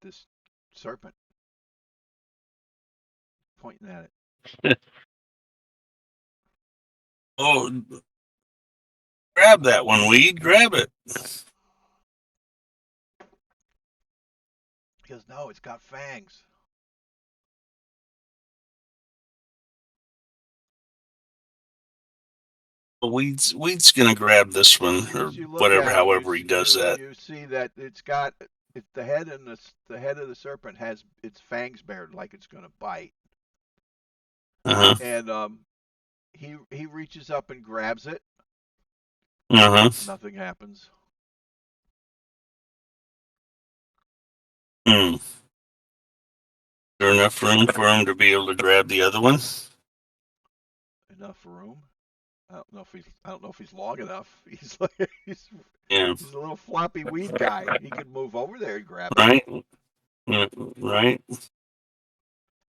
this serpent. Pointing at it. Oh, grab that one, Weed. Grab it. He goes, no, it's got fangs. Weed's gonna grab this one or As you look whatever, at him, however he does that. you see that it's got the head the head of the serpent has its fangs bared like it's going to bite. Uh-huh. and he reaches up and grabs it. Uh-huh. Nothing happens. Hmm. Is there enough room for him to be able to grab the other one? Enough room. I don't know if he's long enough. He's like Yeah. he's a little floppy weed guy. He could move over there and grab it. Right? Yeah, right?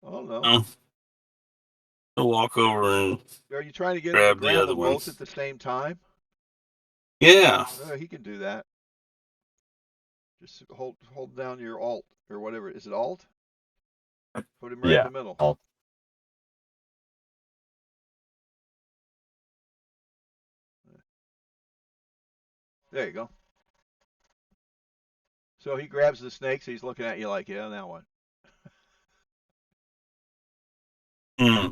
I don't know. Well, he'll walk over and Are you trying to get him to grab the grab other them one. both at the same time? Yeah. He can do that. Just hold down your Alt or whatever. Is it Alt? Put him right in Yeah. the middle. There you go. So he grabs the snakes. He's looking at you like, yeah, that one. Hmm.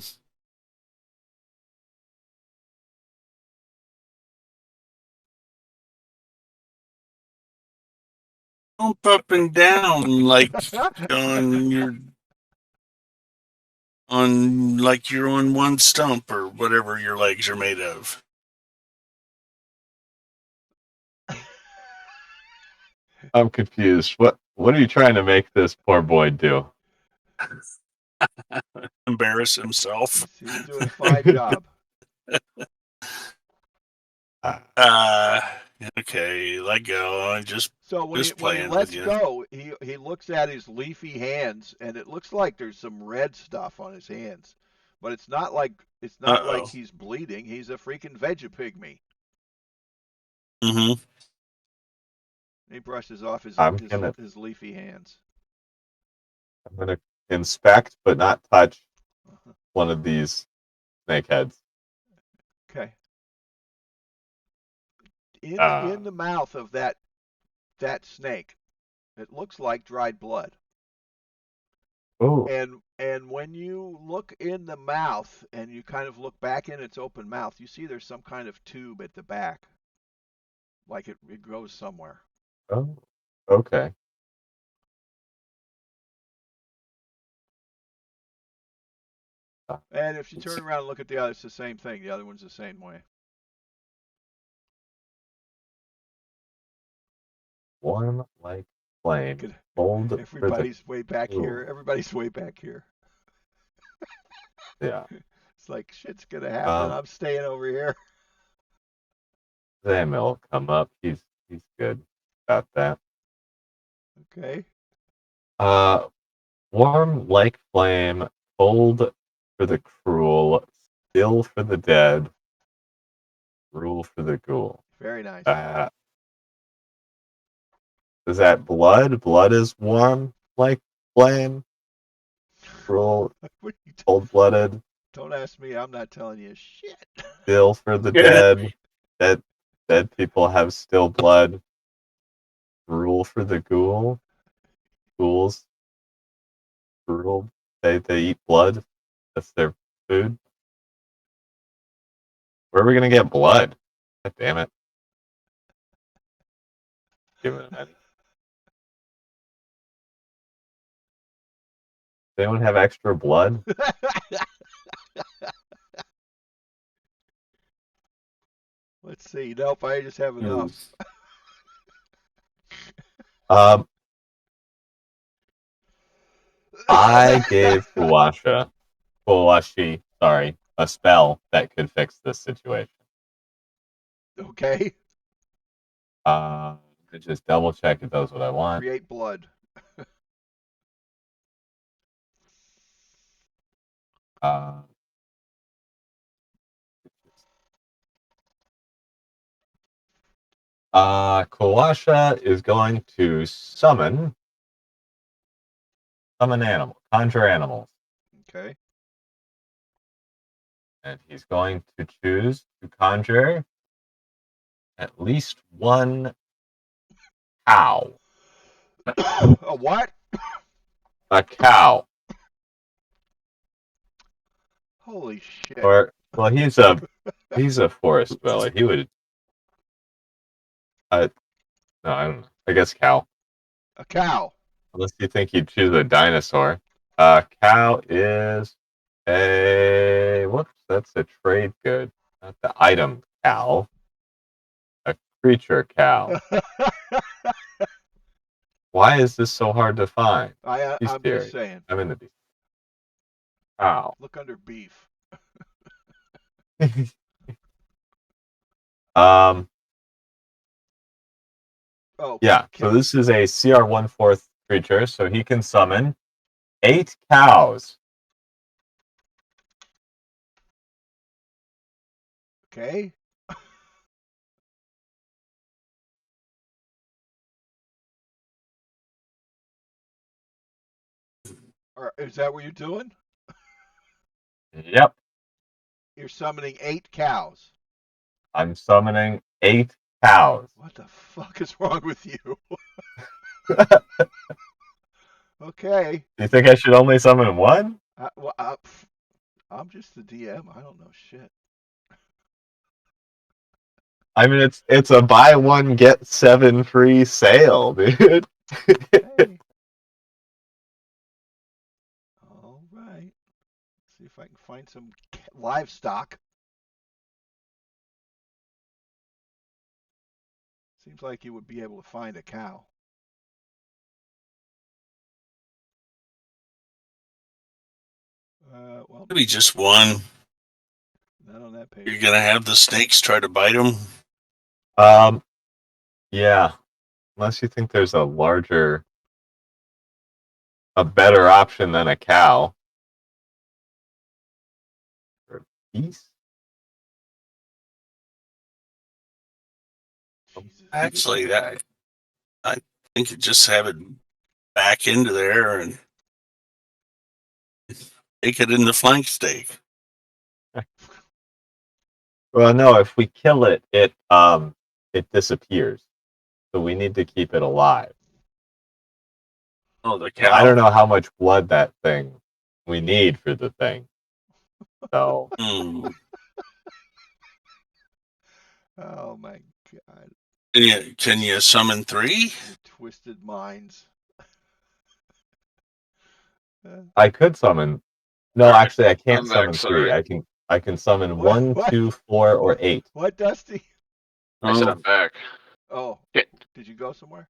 Jump up and down like on your on like you're on one stump or whatever your legs are made of. I'm confused. What are you trying to make this poor boy do? Embarrass himself. He's doing a fine job. Uh okay, let go. I'm just So when he playing with lets you. go, he looks at his leafy hands, and it looks like there's some red stuff on his hands, but it's not like Uh-oh. he's bleeding. He's a freaking veggie-pygmy. Mm-hmm. He brushes off his I'm his gonna his leafy hands. I'm gonna inspect but not touch one of these snake heads. Okay. Uh, In the mouth of that snake, it looks like dried blood. oh, And when you look in the mouth and you kind of look back in its open mouth, you see there's some kind of tube at the back, like it goes somewhere. oh, okay. And if you turn around and look at the other, it's the same thing. The other one's the same way. Warm like flame. Good. Hold for the Everybody's way back here. cool. Everybody's way back here. Yeah. It's like shit's gonna happen. I'm staying over here. Samuel will come up. He's good about that. Okay. Uh, warm like flame, cold for the cruel, still for the dead, rule for the ghoul. Very nice. Is that blood? Blood is warm like flame, cruel, cold blooded, Don't ask me. I'm not telling you shit. still for the dead. Dead people have still blood. Rule for the ghoul. Ghouls brutal. They eat blood. That's their food. Where are we gonna get blood? God damn it! Giving them any. Does anyone have extra blood? Let's see. Nope, I just have enough. Um, I gave Kawashi, sorry, a spell that could fix this situation. Okay. To just double check it does what I want. Create blood. Kawasha is going to summon conjure animals, Okay. and he's going to choose to conjure at least one cow. A what? A cow. Holy shit. Or well, he's a forest dweller. He would. No, I don't know. I guess cow. A cow. Unless you think he'd choose a dinosaur. Cow is Whoops, that's a trade good. Not the item cow. A creature cow. Why is this so hard to find? I'm just saying. I'm in the beast. Cow. Look under beef. um. Oh, Yeah. So this is a CR 1/4 creature, so he can summon 8 cows. Okay. Is that what you're doing? Yep. You're summoning 8 cows. I'm summoning 8 cows. What the fuck is wrong with you? Okay. Do you think I should only summon one? I'm just the DM. I don't know shit. I mean, it's a buy one get 7 free sale, dude. Okay. All right. See if I can find some livestock. Seems like you would be able to find a cow. Well, Maybe just one. not on that page. You're gonna have the snakes try to bite them. Yeah. Unless you think there's a better option than a cow. Or beast? Jesus. Actually, I think you just have it back into there and take it in the flank steak. Well, no, if we kill it, it disappears. So we need to keep it alive. Oh, the And cow. I don't know how much blood that thing we need for the thing. So Oh my god. Can you summon 3? Twisted minds. I could summon. No, All right, actually, I can't I'm back. summon 3. Sorry. I can summon What? 1, What? 2, 4, or 8. What, Dusty? I said Oh, I'm back. Oh. Yeah. Did you go somewhere?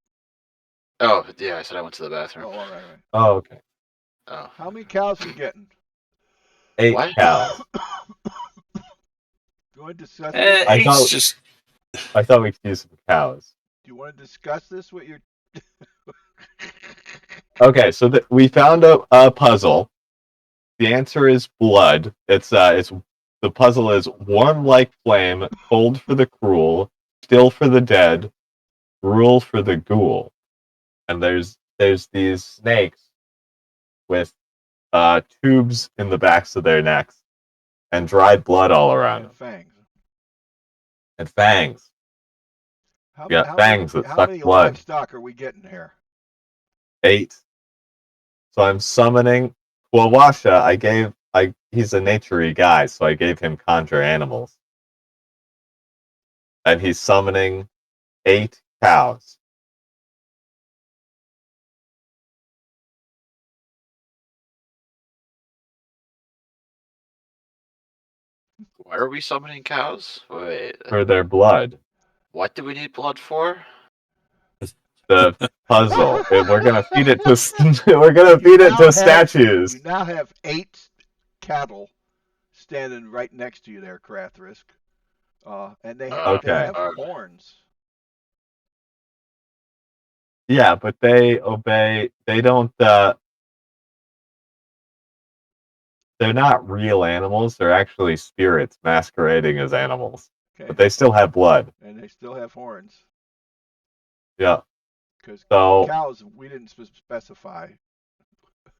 Oh, yeah, I said I went to the bathroom. Oh, all right, right. Oh, okay. Oh. How many cows are you getting? 8 What? cows. Do you want to discuss this? I 8's thought just I thought we could use some cows. Do you want to discuss this with your? Okay, so we found a puzzle. The answer is blood. It's the puzzle is warm like flame, cold for the cruel, still for the dead, rule for the ghoul. And there's these snakes with tubes in the backs of their necks and dried blood all around And them fangs. and fangs. How, We got how many? fangs that How suck many blood. livestock are we getting here? 8. So I'm summoning Wawasha. He's a naturey guy, so I gave him conjure animals. And he's summoning 8 cows. Why are we summoning cows? Wait. For their blood. What do we need blood for? The puzzle. We're gonna feed it to statues. You now have 8 cattle standing right next to you there, Krathrisk. And they Okay. have horns. Yeah, but they obey. They don't. They're not real animals. They're actually spirits masquerading as animals. Okay. But they still have blood. And they still have horns. Yeah. Because So cows, we didn't specify.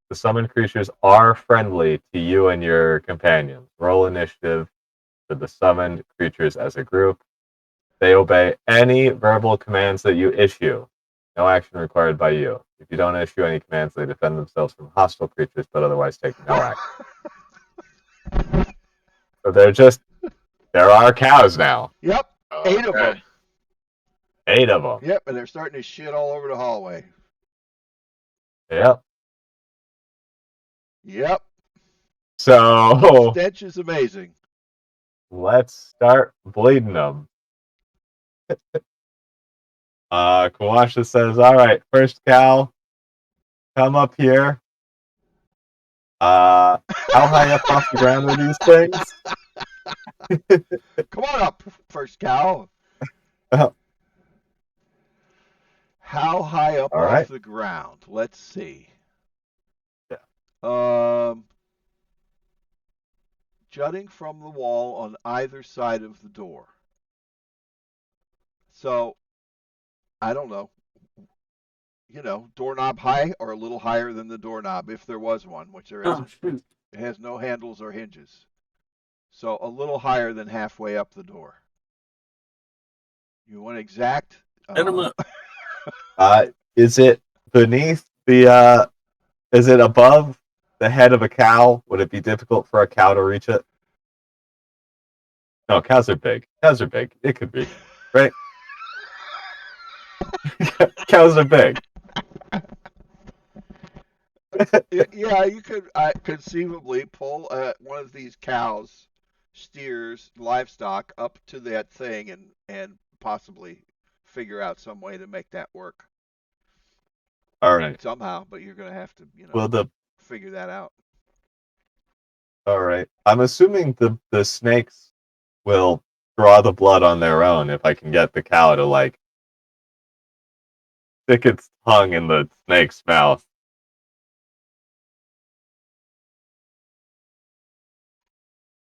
the summoned creatures are friendly to you and your companions. Roll initiative for the summoned creatures as a group. They obey any verbal commands that you issue. No action required by you. If you don't issue any commands, they defend themselves from hostile creatures, but otherwise take no action. So there are cows now. Yep. 8 of them. 8 of them. Yep. And they're starting to shit all over the hallway. Yep. Yep. So stench is amazing. let's start bleeding them. Kawasha says, "All right, first cow, come up here. How high up off the ground are these things?" Come on up, first cow. All How high up off right. the ground? Let's see. Yeah. Jutting from the wall on either side of the door. So, I don't know. Doorknob high or a little higher than the doorknob if there was one, which there isn't. shoot. It has no handles or hinges. So, a little higher than halfway up the door. You want exact? Hit 'em up. Is it beneath the? Is it above the head of a cow? Would it be difficult for a cow to reach it? No, cows are big. Cows are big. It could be, right? Cows are big. Yeah, you could conceivably pull one of these cows, steers, livestock up to that thing and possibly figure out some way to make that work All right. somehow. But you're gonna have to, Well, figure that out. all right. I'm assuming the snakes will draw the blood on their own if I can get the cow to like stick its tongue in the snake's mouth.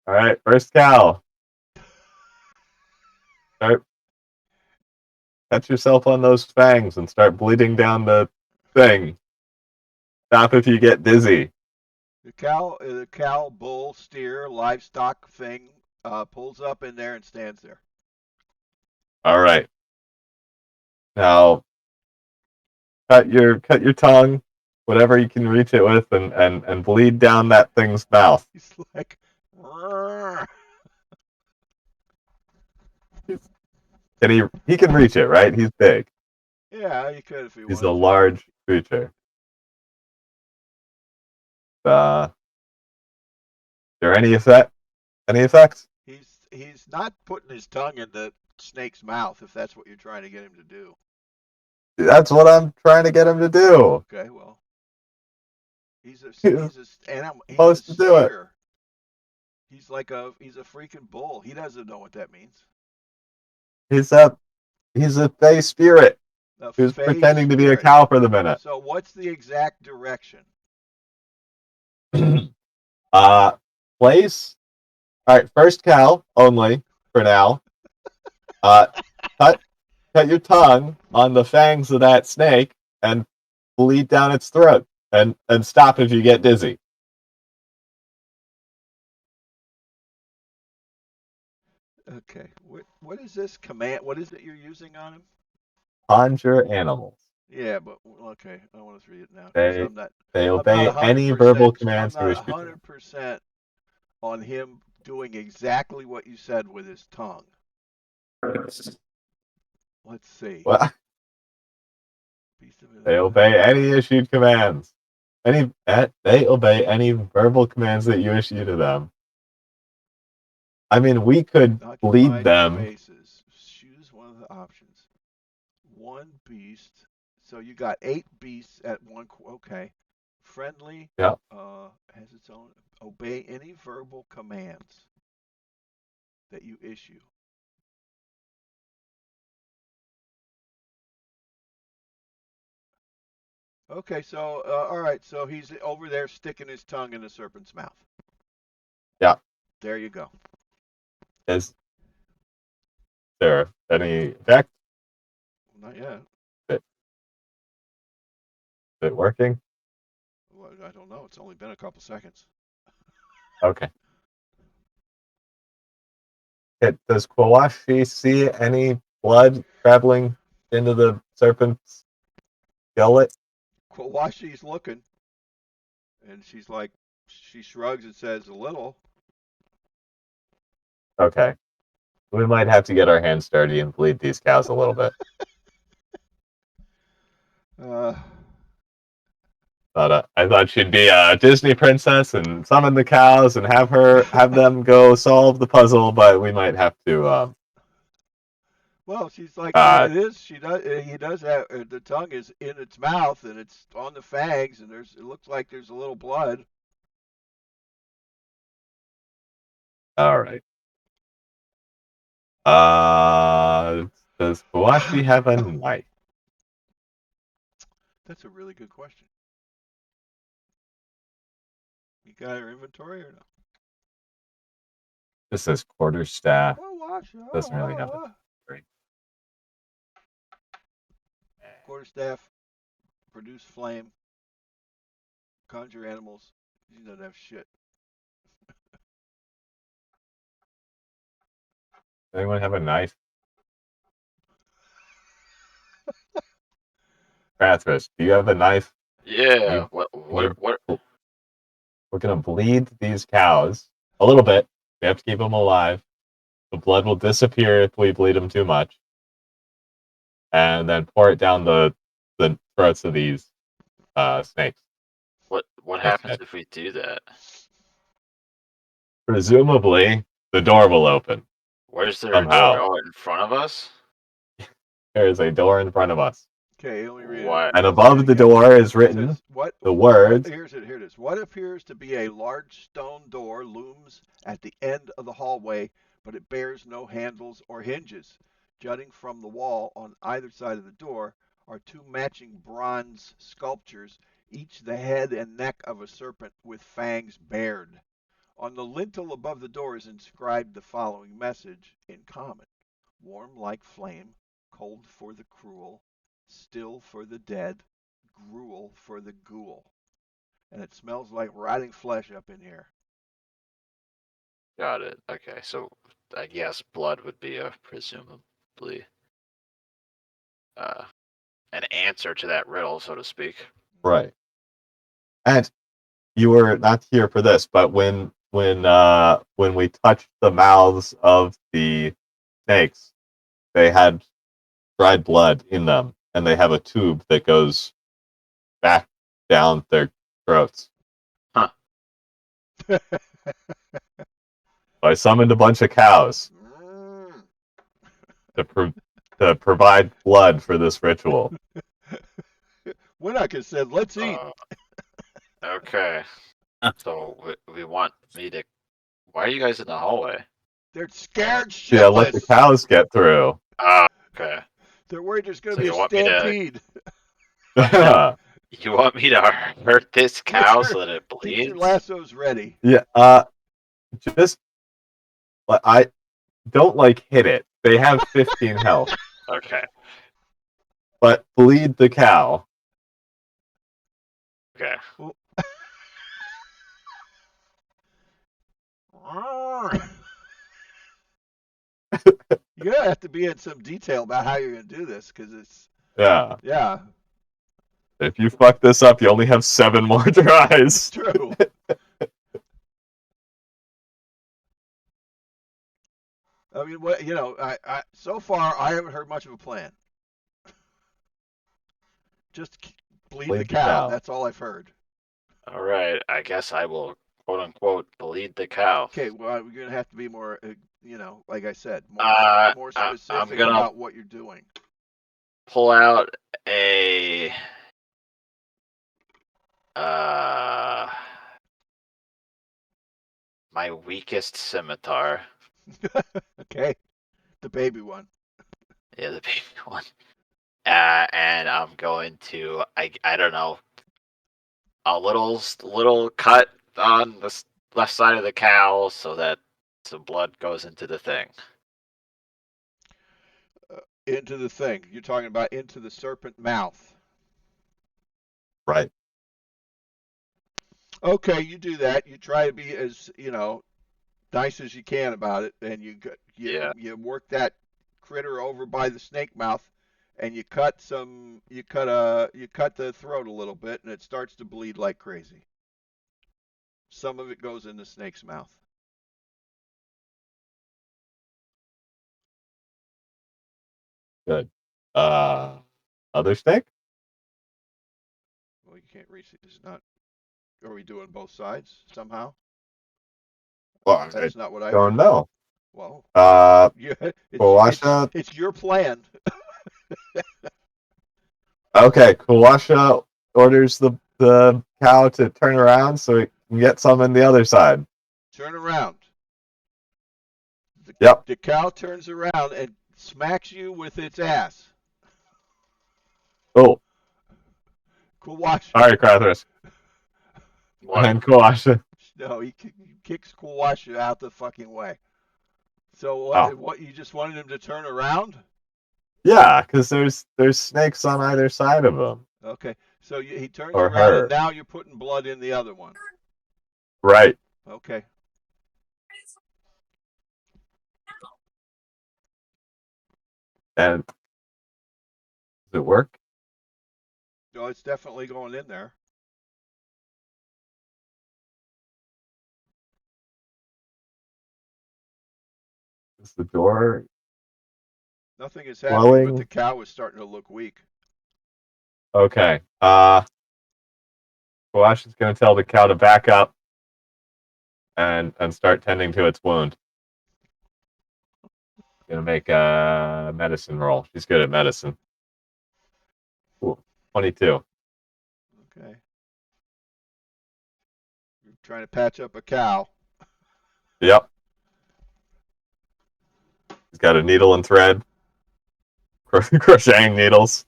All right, first cow. Start catch yourself on those fangs and start bleeding down the thing. Stop if you get dizzy. The cow, bull, steer, livestock thing pulls up in there and stands there. All right. Now cut your tongue, whatever you can reach it with, and bleed down that thing's mouth. He's like, "Rrrr." He can reach it, right? He's big. Yeah, you could if you He's wanted a to. large creature. Is there any effect? Any effects? He's not putting his tongue in the snake's mouth if that's what you're trying to get him to do. That's what I'm trying to get him to do. Okay, well, he's a He's animal. He's a supposed to do it. steer. He's a freaking bull. He doesn't know what that means. He's a fey spirit A who's fey pretending to be a spirit. cow for the minute. So what's the exact direction? Place. All right, first cow only for now. Cut your tongue on the fangs of that snake and bleed down its throat, and stop if you get dizzy. Okay. What is this command? What is it you're using on him? Conjure animals. Yeah, but okay, I want to read it now because They I'm not. they I'm not obey any 100%. verbal I'm commands you not wish to do. 100% on him doing exactly what you said with his tongue. Let's see. Well, they obey any issued commands. They obey any verbal commands that you issue to them. I mean, we could bleed Occupied them. spaces. Choose one of the options. One beast. So you got 8 beasts at one. Okay. Friendly. Yeah. Has its own. Obey any verbal commands that you issue. Okay, so all right, so he's over there sticking his tongue in the serpent's mouth. Yeah. There you go. Is there any effect? Not yet. Is it working? Well, I don't know. It's only been a couple seconds. Okay. Does Kwawashi see any blood traveling into the serpent's gullet? Kawashi's looking, and she shrugs and says, "A little." Okay. We might have to get our hands dirty and bleed these cows a little bit. Uh, I thought she'd be a Disney princess and summon the cows and have them go solve the puzzle, but we might have to. Well, she's like, Uh, it is. She does. He does have the tongue is in its mouth and it's on the fangs, and it looks like there's a little blood. all right. Does Kawashi have a knife? That's a really good question. You got her inventory or no? This says quarterstaff. Wash. Doesn't really have a great. Quarterstaff, produce flame, conjure animals. She doesn't have shit. Anyone have a knife? Krathus, do you have a knife? Yeah. You, What? you, we're gonna bleed these cows a little bit. We have to keep them alive. The blood will disappear if we bleed them too much, and then pour it down the throats of these snakes. What That's happens it. if we do that? Presumably, the door will open. Where's there a door? Somehow. Oh, in front of us? There is a door in front of us. Okay, let me read it. What? And Let's read it above the again. door is It written says, what? the words. Here it is. What appears to be a large stone door looms at the end of the hallway, but it bears no handles or hinges. Jutting from the wall on either side of the door are two matching bronze sculptures, each the head and neck of a serpent with fangs bared. On the lintel above the door is inscribed the following message in common: warm like flame, cold for the cruel, still for the dead, gruel for the ghoul. And it smells like rotting flesh up in here. Got it. Okay, so I guess blood would be a presumably uh, an answer to that riddle, so to speak. Right. And you were not here for this, but when we touched the mouths of the snakes, they had dried blood in them, and they have a tube that goes back down their throats. Huh. So I summoned a bunch of cows to provide blood for this ritual. Winnock said, let's eat. Okay. So we want me to. Why are you guys in the hallway? They're scared Yeah, let the shitless. cows get through. Okay. They're worried there's going So to be you a want me to? stampede. You want me to hurt this cow so that it Get your bleeds? lassos ready. Yeah, just I don't hit it. They have 15 health, Okay. but bleed the cow. Okay. You're going to have to be in some detail about how you're going to do this, because it's, Yeah. If you fuck this up, you only have 7 more it's tries. true. I mean, what I so far I haven't heard much of a plan. Just bleed the cow. That's all I've heard. All right. I guess I will quote unquote bleed the cow. Okay, well, we're gonna have to be more, like I said, more I'm specific gonna about what you're doing. pull out a my weakest scimitar. Okay, the baby one. Yeah, the baby one. And I'm going to I don't know, a little cut on the left side of the cow so that some blood goes into the thing. Into the thing. You're talking about into the serpent mouth. Right. Okay, you do that. You try to be as nice as you can about it, and Yeah. you work that critter over by the snake mouth, and you cut the throat a little bit, and it starts to bleed like crazy. Some of it goes in the snake's mouth. Good. Other snake? Well, you can't read He's not. Are we doing both sides somehow? Well, I That's not what I don't heard. know. Well, Uh, yeah, Kawasha. it's your plan. Okay, Kawasha orders the cow to turn around so it can get some in the other side. Turn around. Yep. The cow turns around and smacks you with its ass. Oh, Kawasha. sorry, Krathus. What? And Kawasha. No, he kicks Kawasha out the fucking way. So Oh. what? You just wanted him to turn around? Yeah, because there's snakes on either side of him. Okay. So he turns Or around and her. now you're putting blood in the other one. Right. Okay. And does it work? No, it's definitely going in there. Is the door Nothing is happening, but glowing? the cow is starting to look weak. Okay. Kawasha's gonna tell the cow to back up and start tending to its wound. Gonna make a medicine roll. She's good at medicine. Ooh, 22. Okay. You're trying to patch up a cow. Yep. He's got a needle and thread. Crocheting needles.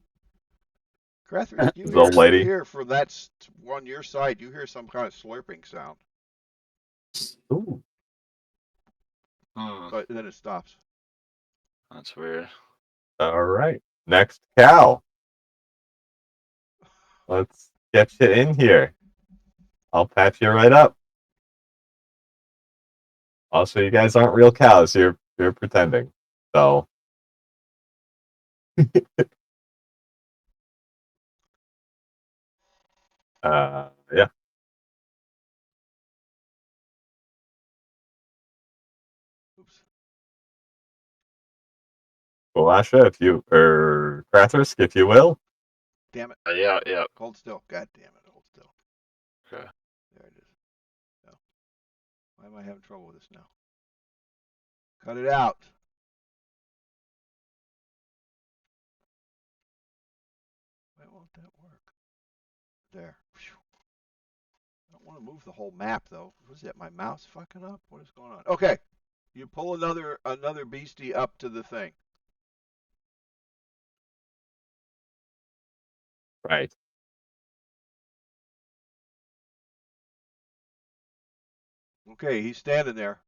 Krathus, His old you lady. hear from that on your side, you hear some kind of slurping sound, Ooh. but then it stops. That's weird. All right. Next cow. Let's get you in here. I'll patch you right up. Also, you guys aren't real cows. You're pretending. So yeah. Oops. Walasha, if you or Krathrisk, if you will. Damn it. Yeah. Hold still. God damn it. Hold still. Okay. There it is. No. Why am I having trouble with this now? Cut it out. Why won't that work? There. Whew. I don't want to move the whole map though. Was it my mouse fucking up? What is going on? Okay. You pull another beastie up to the thing. Right. Okay, he's standing there.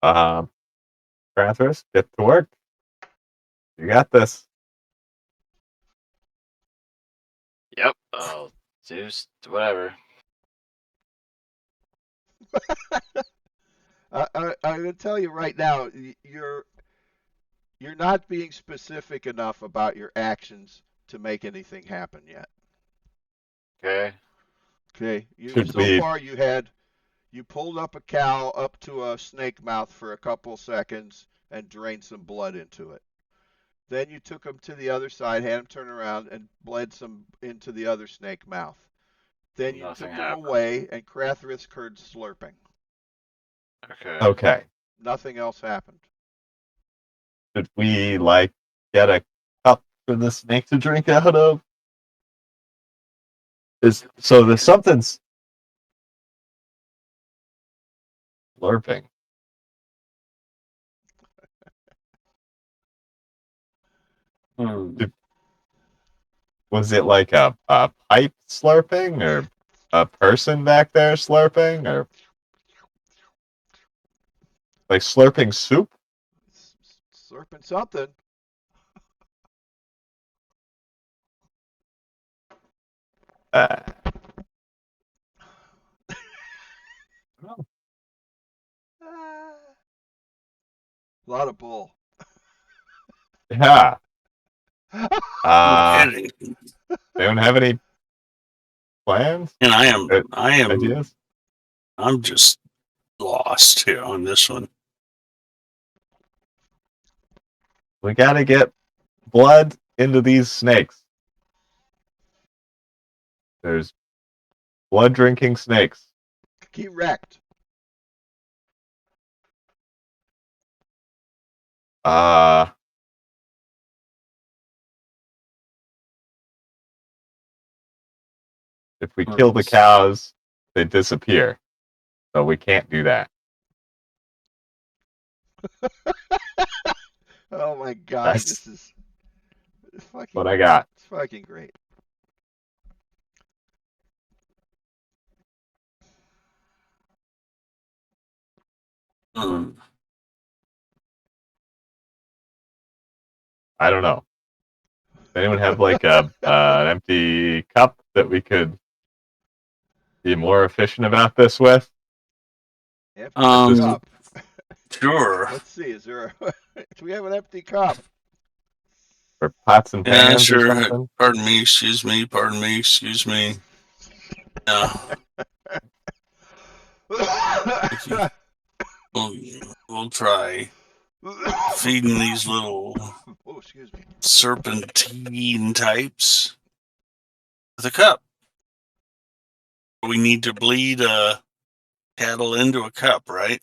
Krathrisk, get to work. You got this. Yep. Oh, Zeus. Whatever. I'm gonna tell you right now, you're not being specific enough about your actions to make anything happen yet. Okay. Okay, Should so we far you pulled up a cow up to a snake mouth for a couple seconds and drained some blood into it. Then you took him to the other side, had him turn around and bled some into the other snake mouth. Then you Nothing took him happened. away and Krathrisk heard slurping. Okay. okay. Nothing else happened. Should we get a cup for the snake to drink out of? There's something's slurping. Was it like a pipe slurping or a person back there slurping or like slurping soup? Slurping something. Uh, A lot of bull. yeah. Uh, Kidding. they don't have any plans? And Uh, I am, ideas? I'm just lost here on this one. We gotta get blood into these snakes. There's blood drinking snakes. Correct. If we kill the cows, they disappear. So we can't do that. Oh my God, That's this is fucking. what I got. It's fucking great. Hmm. I don't know. Does anyone have like an empty cup that we could be more efficient about this with? Empty Um, cup. Sure. Let's see. Is there? Do we have an empty cup? Or pots and Yeah, pans or sure. something? Pardon me. Excuse me. Pardon me. Excuse me. Yeah. Okay. We'll try feeding these little Oh, excuse me. serpentine types with a cup. We need to bleed cattle into a cup, right?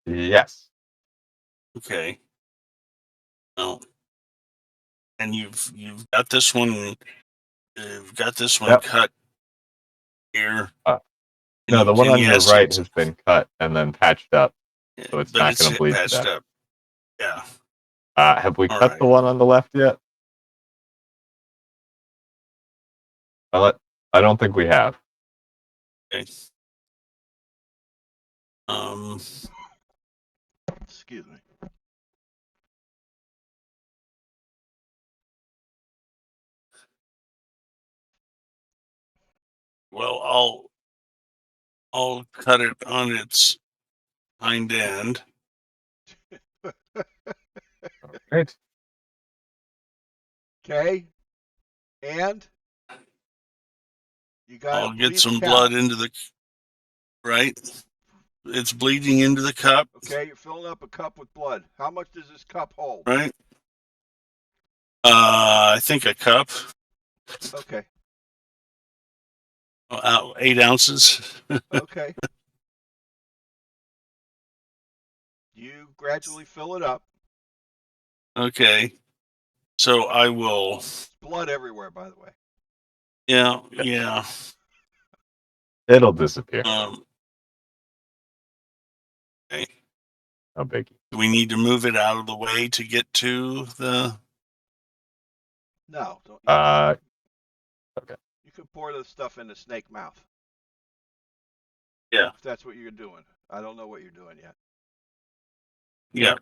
Yes. Okay. Oh, and you've got this one. You've got this one Yep. cut here. No, the one on your Yes, right has been cut and then patched up, so it's but not it's going to bleed to patched death. up. Yeah. Have we All cut right. the one on the left yet? I don't think we have. Okay. Excuse me. Well, I'll cut it on its hind end. All right. Okay. And you got I'll to get bleed the some cow. blood into the right. It's bleeding into the cup. Okay, you're filling up a cup with blood. How much does this cup hold? Right. I think a cup. Okay. 8 ounces. Okay. You gradually fill it up. Okay. So I will. There's blood everywhere, by the way. Yeah. It'll disappear. Okay. No biggie. Do we need to move it out of the way to get to the? No. Don't, Okay. you can pour the stuff in the snake mouth. Yeah. If that's what you're doing. I don't know what you're doing yet. Yeah.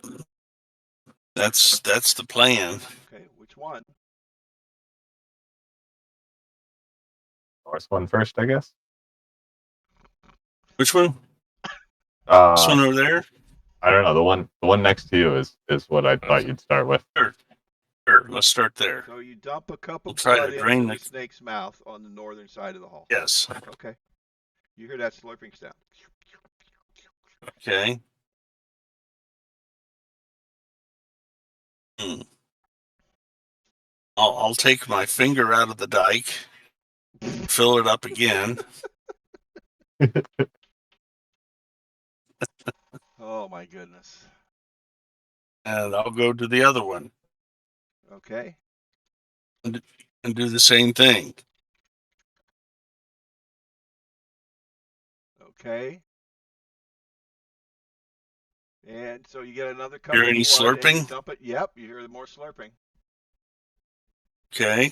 That's the plan. Okay, which one? North one first, I guess. Which one? This one over there? I don't know. The one next to you is what I thought you'd start with. Sure. Let's start there. So you dump a cup We'll of try blood to drain into the the. snake's mouth on the northern side of the hall. Yes. Okay. You hear that slurping sound? Okay. I'll take my finger out of the dike, fill it up again. Oh my goodness. And I'll go to the other one Okay. and do the same thing. Okay. And so you get another cup Hear of any blood and you slurping? dump it. Yep, you hear more slurping. Okay.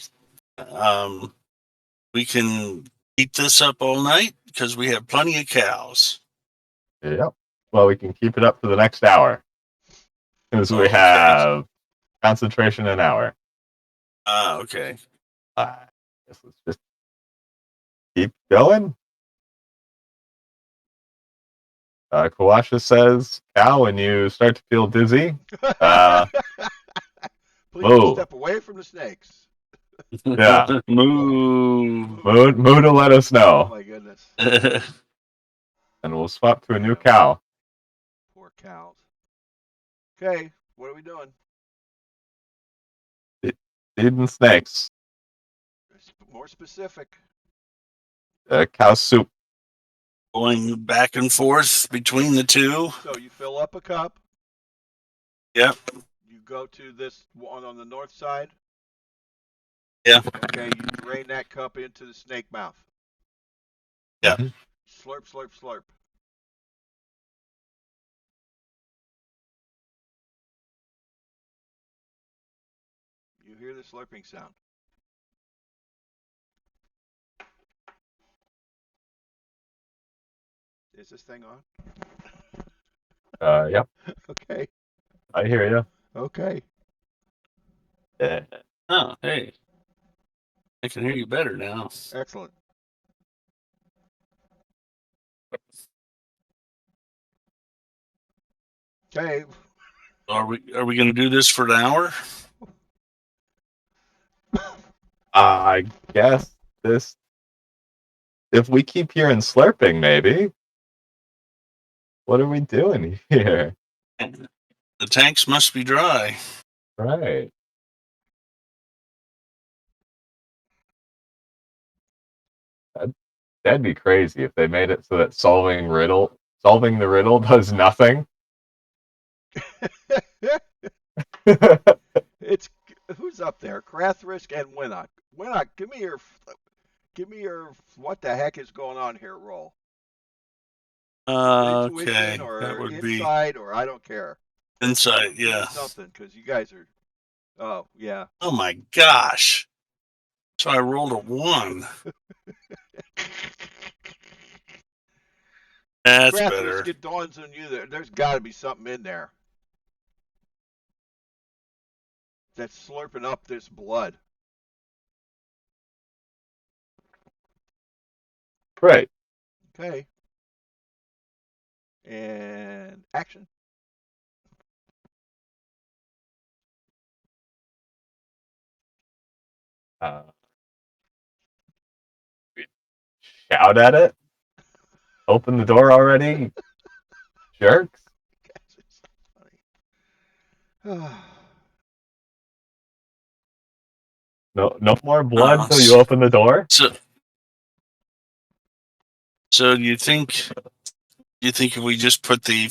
We can keep this up all night because we have plenty of cows. Yep. Well, we can keep it up for the next hour. Because we Okay. have concentration an hour. Okay. I guess let's just keep going. Kawasha says, "Cow, when you start to feel dizzy, Please move. step away from the snakes. Yeah. Move. Moo to let us Oh know, my goodness. and we'll swap to a new cow." Poor cows. Okay, what are we doing? Feeding snakes. More specific. Cow soup. Going back and forth between the two. So you fill up a cup. Yep. You go to this one on the north side. Yeah. Okay, you drain that cup into the snake mouth. Yeah. Mhm. Slurp, slurp, slurp. You hear the slurping sound. Is this thing on? Yep. Okay. I hear you. Okay. Oh, hey. I can hear you better now. Excellent. Okay. Are we going to do this for an hour? I guess this. If we keep hearing slurping, maybe. What are we doing here? The tanks must be dry. Right. That'd be crazy if they made it so that solving the riddle does nothing. It's who's up there? Krathrisk and Winnock. Winnock, give me your what the heck is going on here roll. Intuition Okay. That or would be insight or I don't care. insight. Give me Yeah. something because you guys are. Oh yeah. Oh my gosh. So I rolled a 1. That's better. Krathrisk, it dawns on you that there's got to be something in there that's slurping up this blood. Right. Okay. And action. Uh, Shout at it. Open the door already, jerks. Guys, it's so funny. No more blood till you open the door. So do you think if we just put the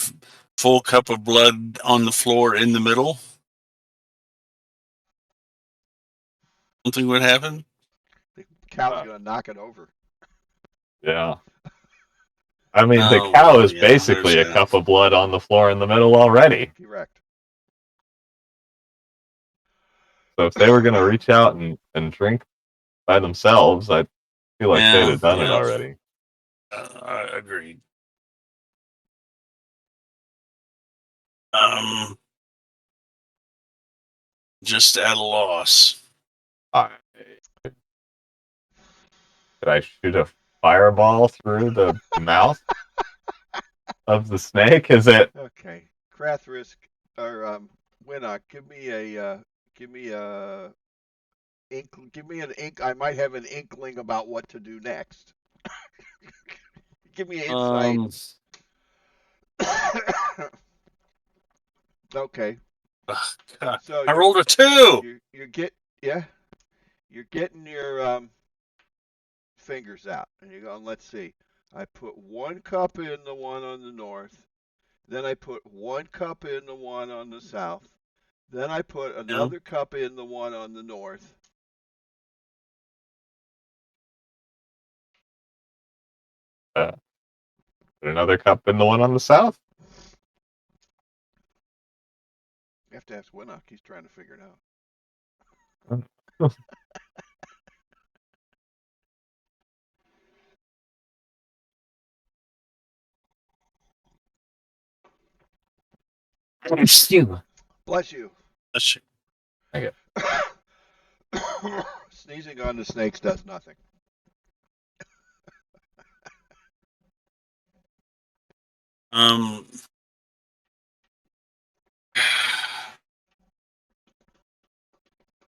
full cup of blood on the floor in the middle, something would happen? The cow's gonna knock it over. Yeah. I mean, the Oh, cow well, is yeah, basically a there's cup of blood on the floor in the middle already. Correct. So if they were going to reach out and drink by themselves, I feel like they'd have done it Yeah. already. I agreed. Just at a loss. Could I shoot a fireball through the mouth of the snake? Is it? Okay. Krathrisk or Winnock, give me an ink. I might have an inkling about what to do next. Give me an insight. Okay. God, So I rolled a 2. you're getting your fingers out and you're going, let's see. I put 1 cup in the one on the north. Then I put 1 cup in the one on the south. Then I put another cup in the one on the north. Put another cup in the one on the south? You have to ask Winnock. He's trying to figure it out. Bless you. Bless you. Okay. Sneezing on the snakes does nothing.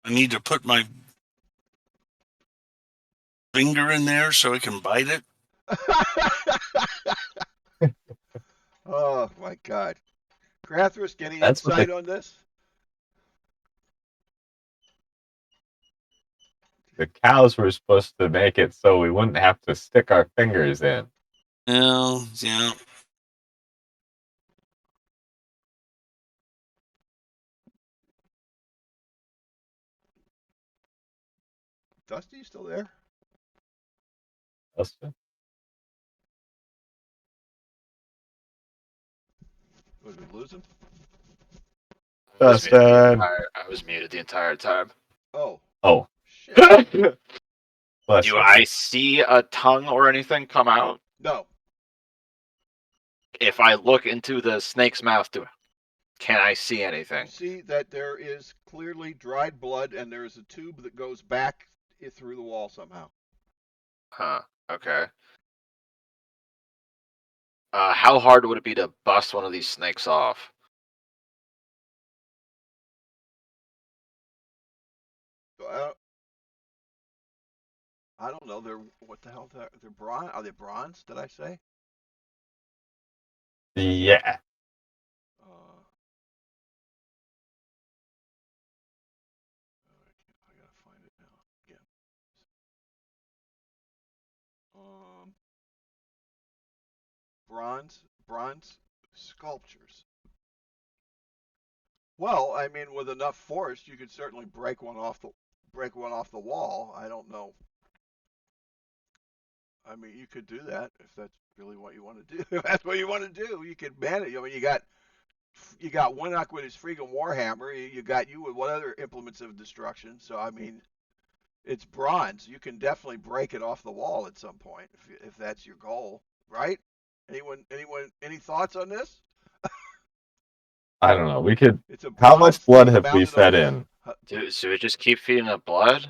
I need to put my finger in there so I can bite it. Oh my God. Krathrisk, any That's insight on this? the cows were supposed to make it so we wouldn't have to stick our fingers in. Yeah. Dusty, you still there? Dustin? Did we lose him? Dustin! I was muted the entire time. Oh. Oh. Shit. Bless Do you. I see a tongue or anything come out? No. If I look into the snake's mouth, can I see You anything? see that there is clearly dried blood, and there is a tube that goes back through the wall somehow. Huh. Okay. How hard would it be to bust one of these snakes off? I don't know. They're what the hell? They're bronze. Are they bronze? Did I say? Yeah. I gotta find it now again. Bronze sculptures. Well, I mean, with enough force, you could certainly break one off the wall. I don't know. I mean, you could do that if that's really what you want to do. If that's what you want to do, you could manage. I mean, you got Winnock with his freaking warhammer. You got you with what other implements of destruction? So I mean, it's bronze. You can definitely break it off the wall at some point if that's your goal, right? Anyone? Any thoughts on this? I don't know. We could. It's a How bronze much blood thing have we mounted fed on in? So we just keep feeding it blood?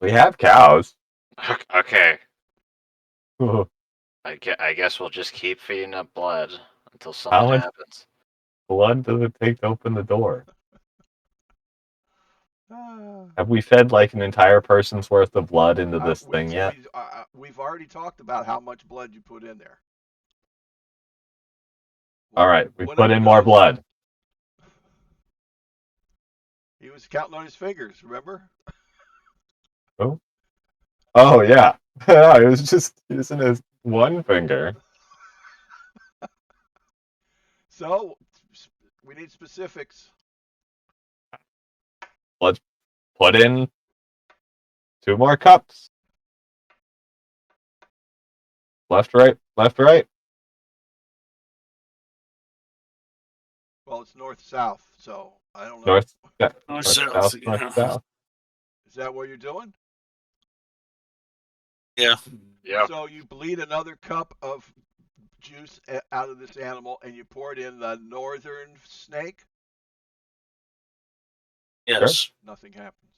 We have cows. Okay. How I guess we'll just keep feeding it blood until something much happens. blood does it take to open the door? Ah. Have we fed like an entire person's worth of blood into this thing yet? We've already talked about how much blood you put in there. All right, we What put other in more goes? blood. He was counting on his fingers, remember? Oh yeah. It was just using his one finger. So, we need specifics. Let's put in 2 more cups. Left, right, left, right. Well, it's north-south, so I don't know. North, yeah, North, north, south, south, yeah. north, south. Is that what you're doing? Yeah. Yeah. So you bleed another cup of juice out of this animal, and you pour it in the northern snake. Yes. Nothing happens.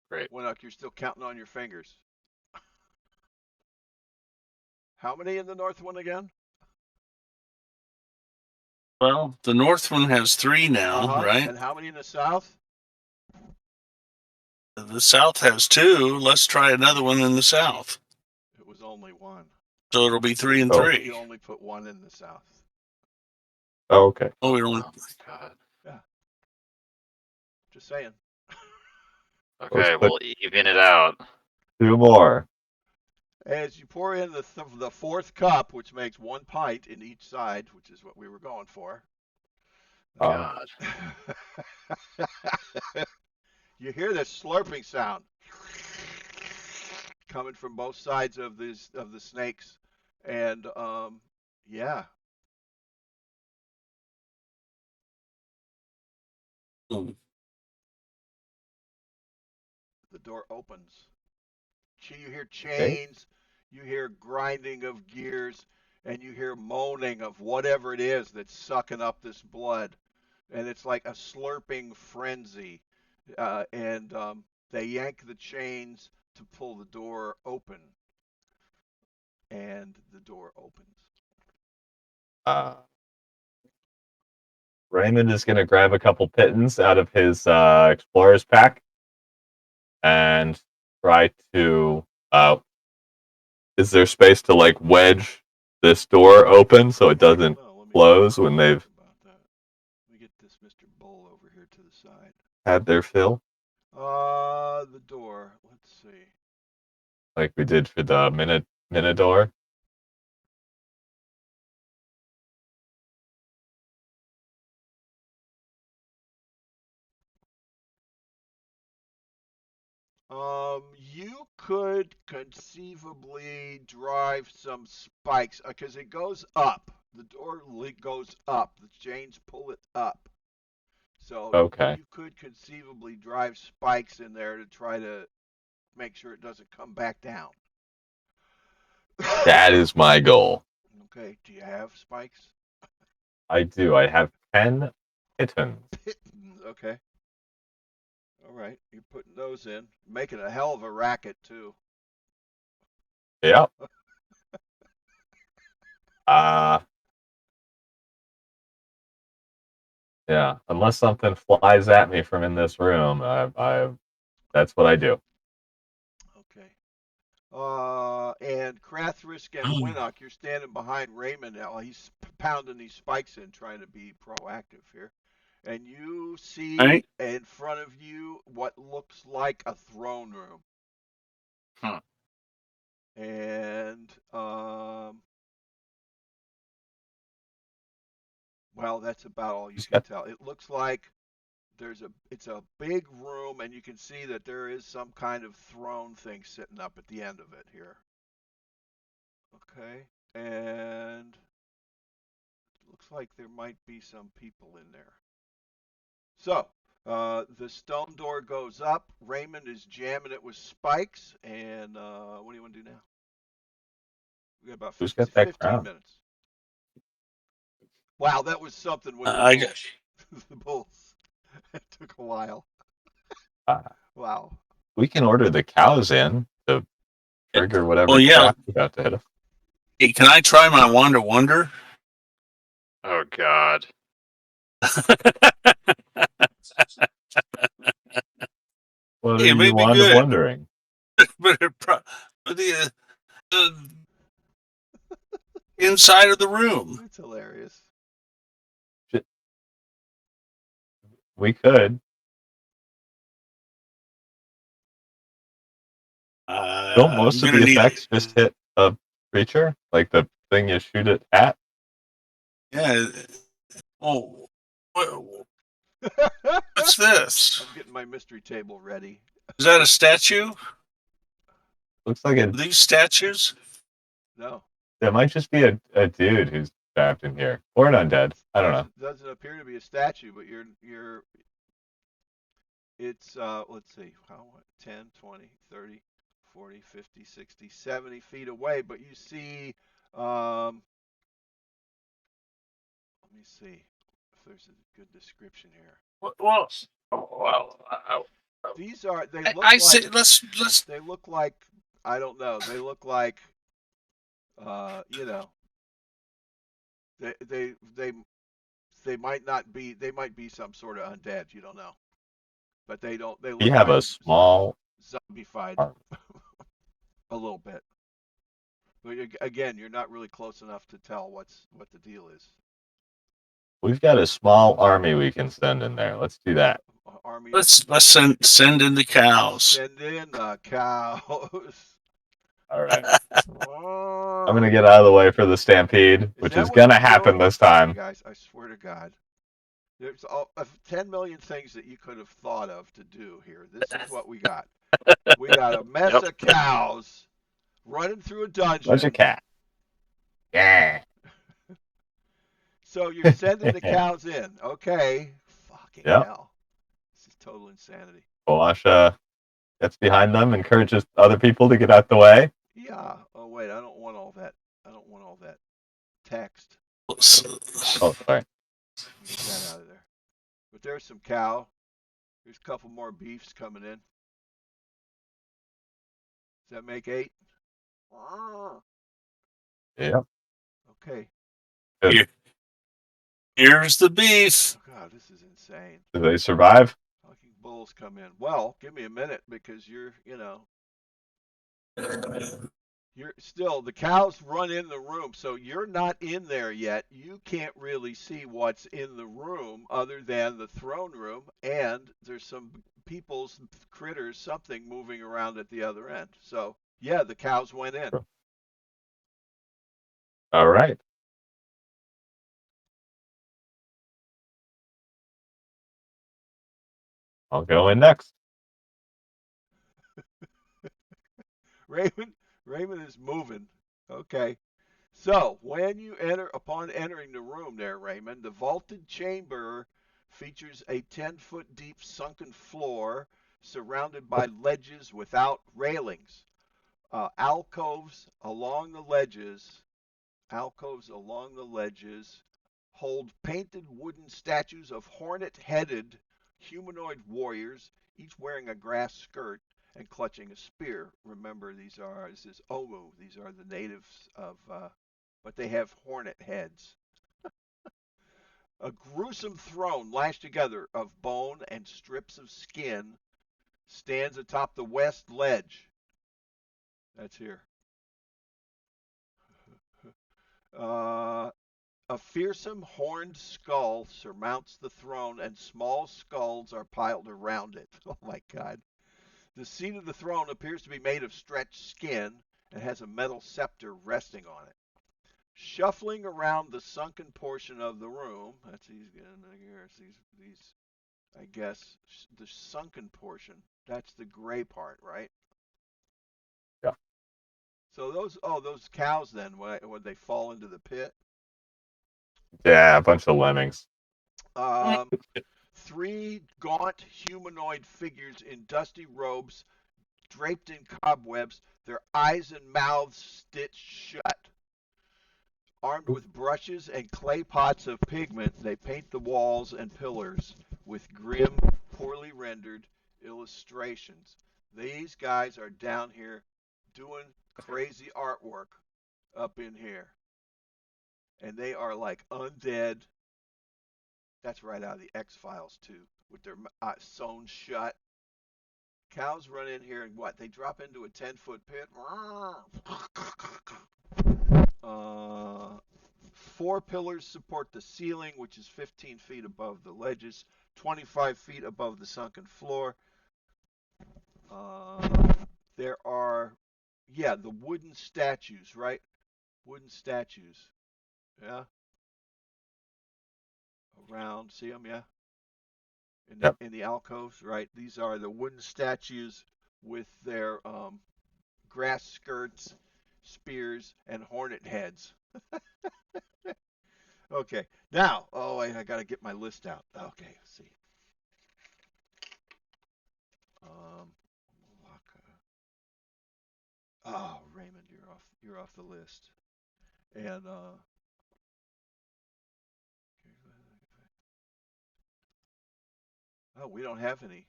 Great. Winnock, you're still counting on your fingers. How many in the north one again? Well, the north one has 3 now, right? And how many in the south? The south has 2. Let's try another one in the south. It was only 1. So it'll be 3 and Oh. 3. You only put 1 in the south. Oh, okay. Oh, we don't. Oh my god. Yeah. Just saying. Okay, Let's put we'll even it out. 2 more. As you pour in the 4th cup, which makes 1 pint in each side, which is what we were going for. God. You hear this slurping sound coming from both sides of the snakes, and yeah. Hmm. The door opens. You hear chains, you hear grinding of gears, and you hear moaning of whatever it is that's sucking up this blood. And it's like a slurping frenzy. And they yank the chains to pull the door open. And the door opens. Raymond is going to grab a couple pittons out of his explorer's pack and try to. Is there space to like wedge this door open so it doesn't close when they've Let me get this Mr. Bull over here to the side. had their fill? The door. Let's see. Like we did for the Minador. You could conceivably drive some spikes because it goes up. The door goes up. The chains pull it up. So Okay. you could conceivably drive spikes in there to try to make sure it doesn't come back down. That is my goal. Okay. Do you have spikes? I do. I have 10 kittens. Okay. All right. You're putting those in. Making a hell of a racket too. Yep. Uh, yeah. Unless something flies at me from in this room, that's what I do. Okay. And Krathrisk and Winnock, you're standing behind Raymond now. He's pounding these spikes in, trying to be proactive here. And you All see right. in front of you what looks like a throne room. Huh. And well, that's about all you Just can got tell. It looks like it's a big room, and you can see that there is some kind of throne thing sitting up at the end of it here. Okay, and looks like there might be some people in there. So, the stone door goes up. Raymond is jamming it with spikes. And what do you want to do now? We got about who's got that 15 crown? minutes. Wow, that was something with the I got. bulls. The bulls. It took a while. Uh, Wow. we can order the cows in to trigger whatever Well, yeah. crap about to hit us. Hey, can I try my Wanda Wonder? Oh God. What Hey, are it you may be Wanda good, wondering? but the inside of the room. It's hilarious. We could. Don't I'm most of gonna the need. effects just hit a creature? Like the thing you shoot it at? Yeah. Oh, what's I'm this? getting my mystery table ready. Is that a statue? Looks like Are these statues? No, it might just be a dude who's trapped in here. Or an undead. I don't know. doesn't appear to be a statue, but you're it's let's see, how 10, 20, 30, 40, 50, 60, 70 feet away, but you see let me see if there's a good description here. Well, These are I say let's. they look like I don't know. They look like you know, they they they they might not be they might be some sort of undead, you don't know. But they We look have kind a of small zombified army. a little bit. But again, you're not really close enough to tell what the deal is. We've got a small army we can send in there. Let's do that. Army of Let's send in the cows. send in the cows. All right. I'm Oh. gonna get out of the way for the stampede, Is which that is what gonna you're happen doing? this Listen, time. guys, I swear to God. There's 10 million things that you could have thought of to do here. This is what we got. We got a mess Yep. of cows running through a Bunch of dungeon. cat. Yeah. So you're sending the cows in. Okay. Fucking Yep. hell. This is total insanity. Walasha gets behind them, encourages other people to get out the way. Yeah. Oh, wait. I don't want all that. I don't want all that text. Oh, sorry. Get that out of there. But there's some cow. There's a couple more beefs coming in. Does that make 8? Yep. Okay. Good. Here's the beef. Oh, God, this is insane. Do they survive? Fucking bulls come in. Well, give me a minute because you're the cows run in the room, so you're not in there yet. You can't really see what's in the room other than the throne room, and there's some people's critters, something moving around at the other end. So yeah, the cows went in. All right. I'll go in next. Raymond is moving. Okay. So, upon entering the room there, Raymond, the vaulted chamber features a 10-foot deep sunken floor surrounded by ledges without railings. Alcoves along the ledges hold painted wooden statues of hornet-headed humanoid warriors, each wearing a grass skirt and clutching a spear. Remember, this is Omu. These are the natives but they have hornet heads. A gruesome throne lashed together of bone and strips of skin stands atop the west ledge. That's here. Uh, a fearsome horned skull surmounts the throne, and small skulls are piled around it. Oh my God. The seat of the throne appears to be made of stretched skin and has a metal scepter resting on it. Shuffling around the sunken portion of the room, that's these I guess the sunken portion. That's the gray part, right? Yeah. So those cows then, when they fall into the pit. Yeah, a bunch of lemmings. Three gaunt humanoid figures in dusty robes, draped in cobwebs, their eyes and mouths stitched shut. Armed with brushes and clay pots of pigment, they paint the walls and pillars with grim, poorly rendered illustrations. These guys are down here doing crazy artwork up in here. And they are like undead. That's right out of the X-Files, too, with their sewn shut. Cows run in here and what? They drop into a 10-foot pit. Four pillars support the ceiling, which is 15 feet above the ledges, 25 feet above the sunken floor. There are, the wooden statues, right? Wooden statues. Yeah. Around, see them, yeah? In the alcoves, right? These are the wooden statues with their grass skirts, spears, and hornet heads. Okay, now, I got to get my list out. Okay, let's see. Um, Raymond, you're off the list. And we don't have any.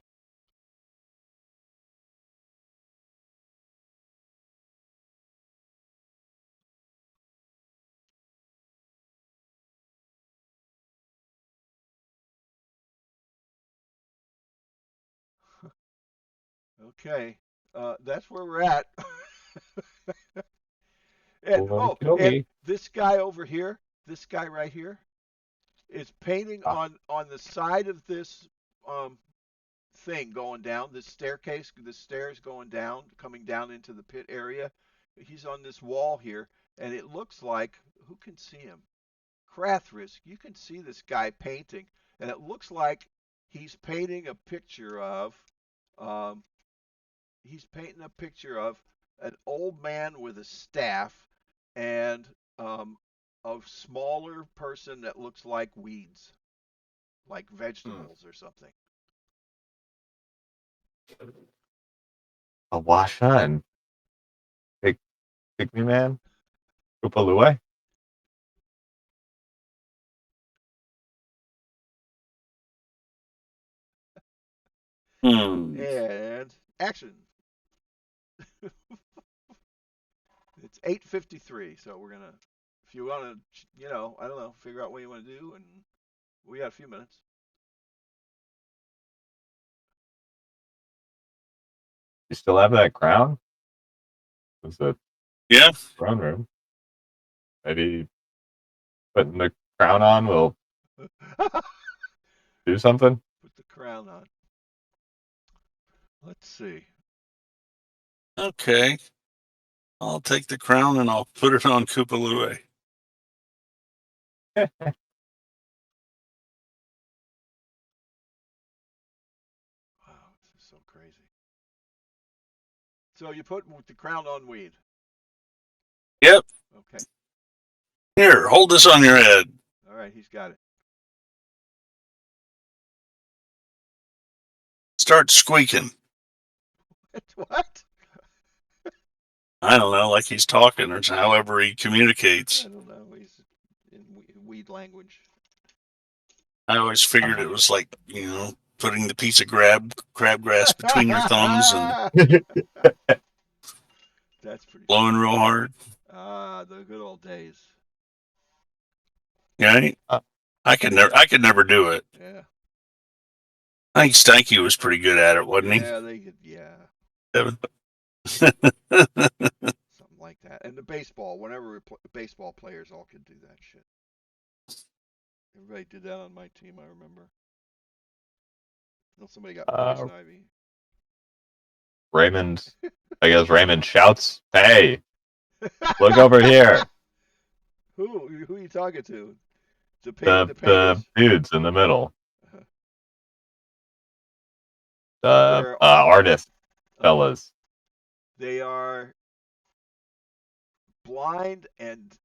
Okay, that's where we're at. And Okay. this guy over here, this guy right here, is painting on the side of this um thing going down, this staircase, the stairs going down, coming down into the pit area. He's on this wall here, and it looks like, who can see him? Krathrisk, you can see this guy painting, and it looks like he's painting a picture of, um, an old man with a staff and a smaller person that looks like weeds, like vegetables or something. Awasha and Pygmy Man? Upalue? And action. It's 8:53, so we're gonna. If you want to, I don't know, figure out what you want to do, and we got a few minutes. You still have that crown? Was it Yeah. Throne room. Maybe putting the crown on will do something. Put the crown on. Let's see. Okay. I'll take the crown and I'll put it on Koopalue. Wow, this is so crazy. So you put the crown on Weed. Yep. Okay. Here, hold this on your head. All right, he's got it. Start squeaking. What? I don't know, like he's talking or however he communicates. I don't know. He's in Weed language. I always figured it was like, putting the piece of crabgrass between your thumbs and That's pretty blowing funny. real hard. Ah, the good old days. Right? I could never do it. Yeah. I think Stanky was pretty good at it, wasn't he? Yeah, they could. Yeah. Devin? Something like that. And the baseball, whenever baseball players all could do that shit. Everybody did that on my team, I remember. Until somebody got poison ivy. Raymond, I guess Raymond shouts, "Hey, look over here!" Who are you talking to? The The painters? dudes in the middle, They're artist fellas. They are blind and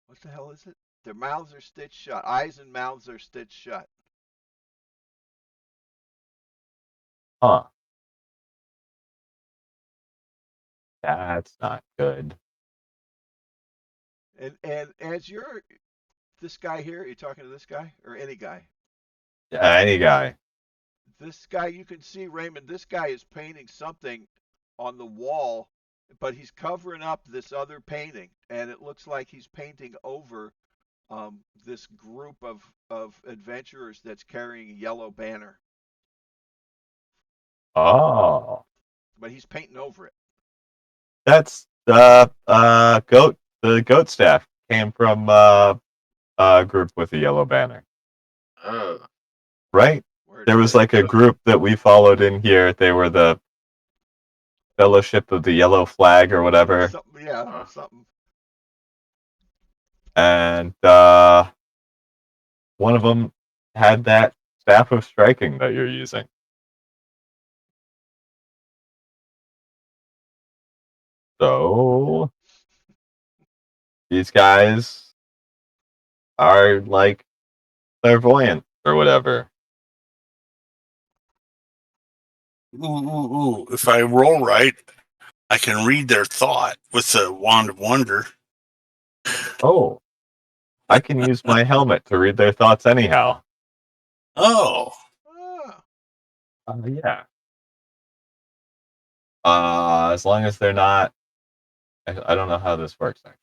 what the hell is it? Their mouths are stitched shut. Eyes and mouths are stitched shut. Huh? That's not good. And as you're this guy here, you're talking to this guy or any guy? Any guy. This guy, you can see Raymond. This guy is painting something on the wall, but he's covering up this other painting, and it looks like he's painting over this group of adventurers that's carrying a yellow banner. Oh, But he's painting over it. that's goat. The goat staff came from a group with a yellow banner, Oh. right? Where There did was they? like a group that we followed in here. They were the Fellowship of the Yellow Flag or whatever, Something, yeah, something. and one of them had that staff of striking that you're using. So these guys are like clairvoyant or whatever. Ooh. If I roll right, I can read their thought with the Wand of Wonder. Oh, I can use my helmet to read their thoughts anyhow. Oh. Ah, Yeah. As long as they're not, I don't know how this works actually.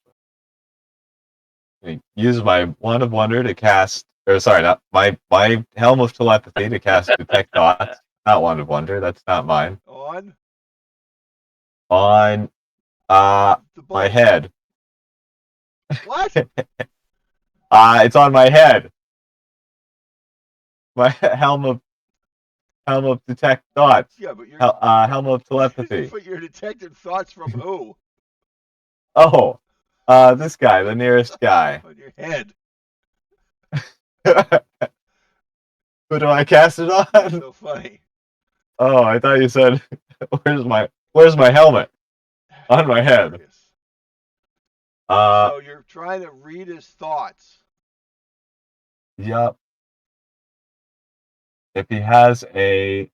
I use my Wand of Wonder to cast, or sorry, not my Helm of Telepathy to cast Detect Thoughts. Not Wand of Wonder. That's not mine. on On the my bullet. head. What? It's on my head. My Helm of Detect Thoughts. Yeah, but you're Helm of Telepathy. but you're detecting thoughts from who? Oh, this guy, the nearest guy. On your head. Who do I cast it That's on? so funny. Oh, I thought you said, where's my helmet? On my head. Hilarious. Uh, So you're trying to read his thoughts. yep. If he has a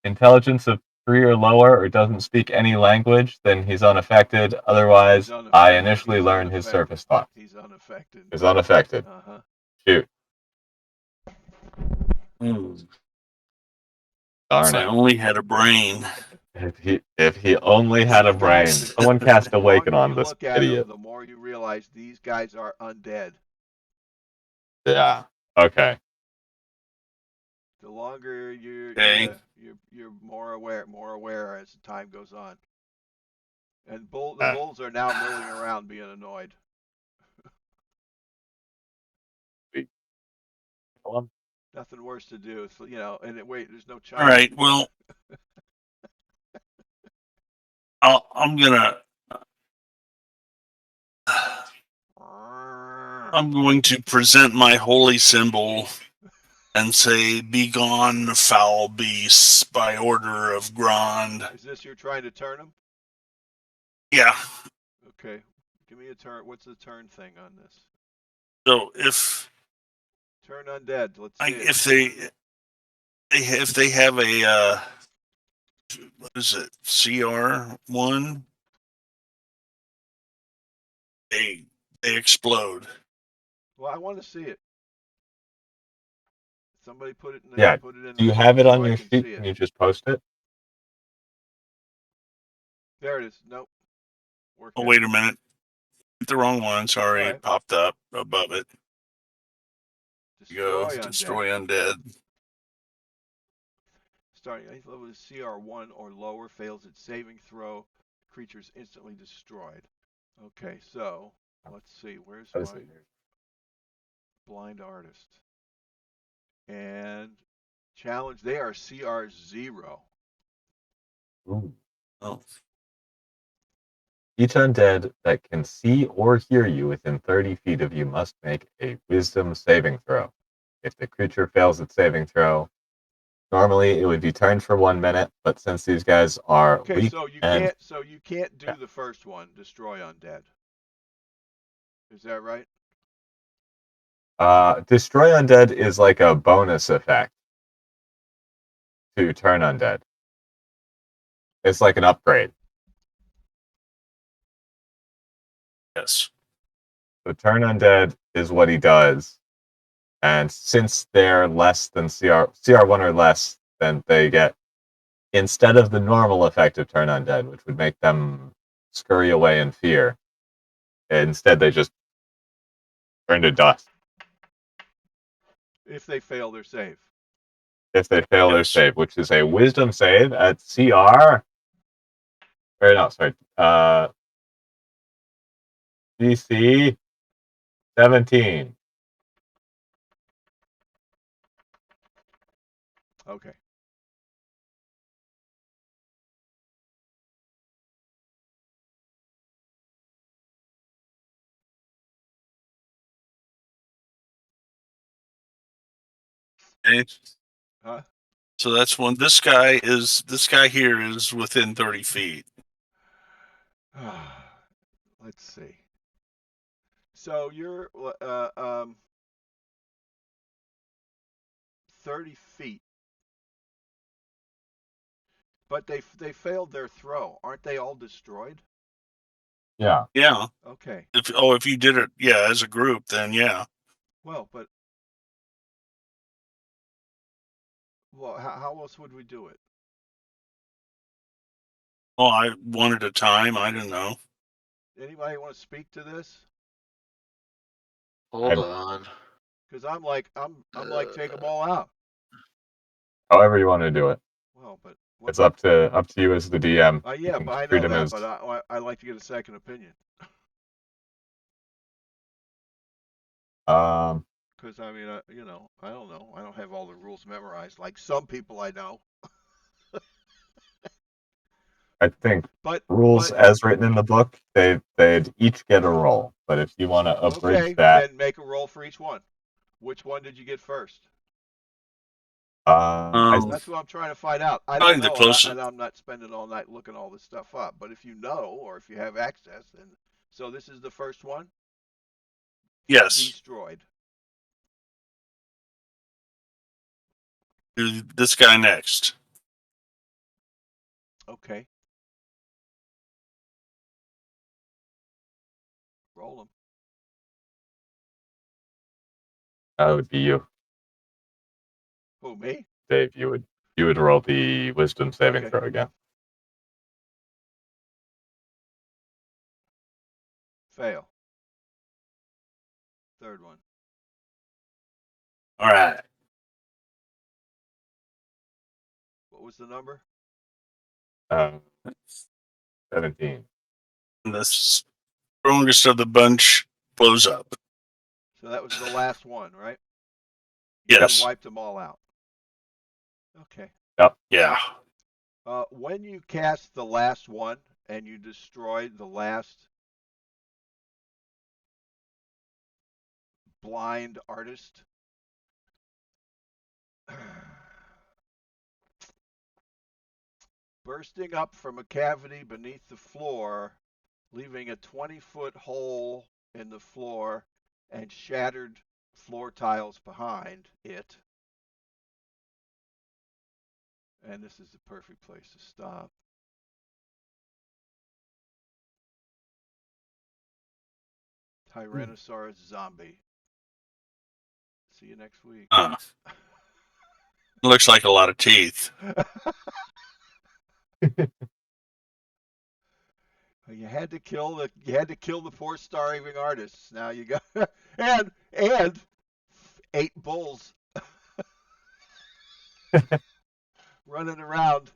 intelligence of 3 or lower or doesn't speak any language, then he's unaffected. Otherwise, He's I unaffected. initially He's learn his unaffected. surface thoughts. He's unaffected. He's unaffected. Uh-huh. Shoot. Darn If I it. only had a brain. If he only had a brain. Someone cast The Awaken longer on you this look at him, idiot. the more you realize these guys are undead. Yeah. Okay. The longer you're, Okay. yeah, you're more aware as the time goes on. And the Uh, bulls are now milling around, being annoyed. we kill 'em? Nothing worse to do, so, And wait, there's no All chiming. right. Well, I'm gonna. I'm going to present my holy symbol and say, "Begone, foul beasts, by order of Grand." Is this you're trying to turn them? Yeah. Okay. Give me a turn. What's the turn thing on this? So if Turn undead. Let's see it. if they have a what is it, CR1, they explode. Well, I want to see it. Somebody put it in Yeah. the Do you have chat it so on I your can sheet? see it. Can you just post it? There it is. Nope. Work Oh, out. wait a minute. The wrong one. Sorry, All it right. popped up above it. Go Destroy undead. destroy undead. Starting at 8th level is CR1 or lower, fails its saving throw. Creature's instantly destroyed. Okay, so let's see. Where's my blind artist? And challenge. They are CR0. Ooh. Oh, Each undead that can see or hear you within 30 feet of you must make a wisdom saving throw. If the creature fails its saving throw, normally it would be turned for 1 minute, but since these guys are Okay, weak so you and can't yeah, do the first one, destroy undead. Is that right? destroy undead is like a bonus effect to turn undead. It's like an upgrade. yes. So turn undead is what he does, and since they're less than CR1 or less, then they get, instead of the normal effect of turn undead, which would make them scurry away in fear, instead they just turn to dust If they fail their save. if they fail their Yes. save, which is a wisdom save at CR. Or no, sorry, DC 17. Okay. Okay. Huh? So that's one. This guy here is within 30 feet. Let's see. So you're 30 feet, but they failed their throw. Aren't they all destroyed? Yeah. Yeah. Okay. If you did it, yeah, as a group, then yeah. Well, how else would we do it? Oh, I one at a time. I don't know. Anybody want to speak to this? Hold on. Because I'm like take them all out. However you want to do it. Well, but It's up to you as the DM. You yeah, can but I treat know him that, as but I like to get a second opinion. Because I mean, I don't know. I don't have all the rules memorized like some people I know. I think But rules as written in the book, they'd each get a roll. But if you want to abridge okay, that, then make a roll for each one. Which one did you get first? Um, That's what I'm trying to find out. I don't Probably the know, closest. and I'm not spending all night looking all this stuff up. But if you know, or if you have access, then so this is the first one. Yes. Destroyed. This guy next. Okay. Roll them. that would be you, Who, me? Dave. You would roll the wisdom saving Okay. throw again. Fail. Third one. All right. What was the number? 17. And the strongest of the bunch blows up. So that was the last one, right? Yes. You wiped them all out. Okay. Yeah. When you cast the last one and you destroy the last blind artist, bursting up from a cavity beneath the floor, leaving a 20-foot hole in the floor and shattered floor tiles behind it. And this is the perfect place to stop. Tyrannosaurus zombie. See you next week. Looks like a lot of teeth. You had to kill the poor starving artists. Now you got and 8 bulls running around.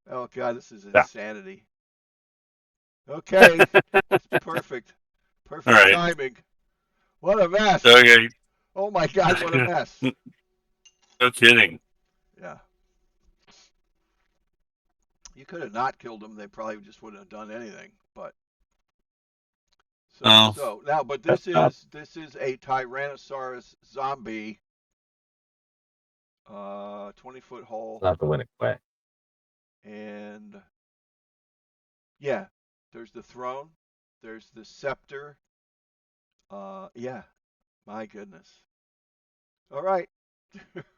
Oh god, this is insanity. Okay, it's perfect. Perfect All right. timing. What a mess. Okay. Oh my god, what a mess. No kidding. Yeah. You could have not killed them. They probably just wouldn't have done anything. But so now, but this is a Tyrannosaurus zombie. 20-foot hole. Not the winning way. And yeah, there's the throne. There's the scepter. Yeah, my goodness. All right.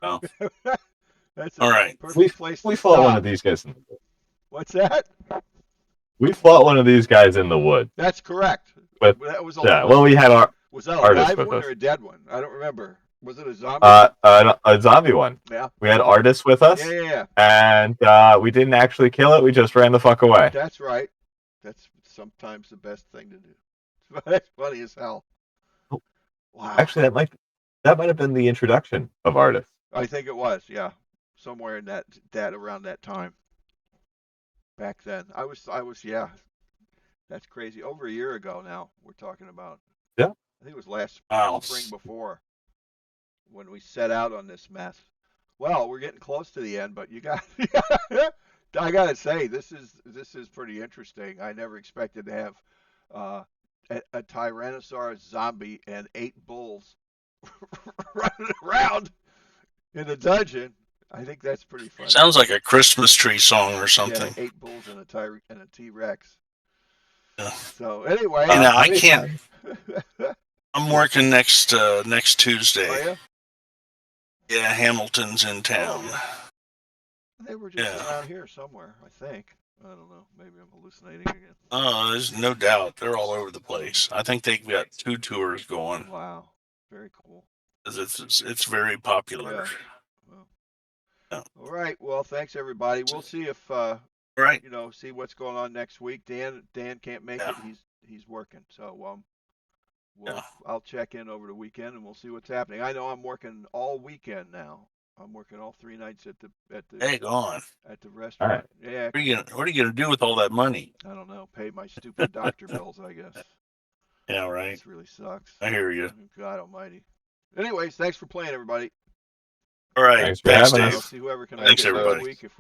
Oh. That's All right. perfect place to We fought stop. one of these guys in the wood. What's that? We fought one of these guys in the wood. That's correct. With, That was we had our was that a artist live with one us. or a dead one? I don't remember. Was it a zombie? A zombie one. Yeah. We had artists with us. Yeah. And we didn't actually kill it. We just ran the fuck away. That's right. That's sometimes the best thing to do. That's funny as hell. Wow. Actually, that might have been the introduction of artists. I think it was, yeah, somewhere in that around that time. Back then, I was, yeah. That's crazy. Over a year ago now, we're talking about. Yeah. I think it was last Wow. spring before when we set out on this mess. Well, we're getting close to the end, but you got. I gotta say, this is pretty interesting. I never expected to have a Tyrannosaurus zombie and 8 bulls running around in a dungeon. I think that's pretty funny. Sounds like a Christmas tree song or something. Yeah, 8 bulls and a T-Rex. Yeah. So anyway, I can't. I'm working next Tuesday. Are you? Yeah, Hamilton's in town. They were just around here somewhere, I think. I don't know. Maybe I'm hallucinating again. Oh, there's no doubt. They're all over the place. I think they've got 2 tours going. Wow, very cool. It's very popular. Yeah. Well, all right. Well, thanks everybody. We'll see if right. see what's going on next week. Dan can't make it. He's working. So I'll check in over the weekend and we'll see what's happening. I know I'm working all weekend now. I'm working all 3 nights at the Hang on. At the restaurant. Right. Yeah. What are you gonna do with all that money? I don't know. Pay my stupid doctor bills, I guess. Yeah, right. This really sucks. I hear you. God Almighty. Anyways, thanks for playing, everybody. All right. Thanks for having Dave. I'll see whoever can Thanks, make it everybody. next week. If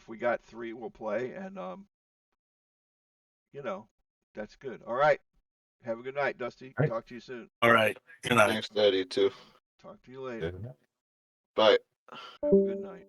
we got 3, we'll play, and that's good. All right. Have a good night, Dusty. Right. Talk to you soon. All right. Good night. Thanks, Daddy, too. Talk to you later. Bye. Have a good night.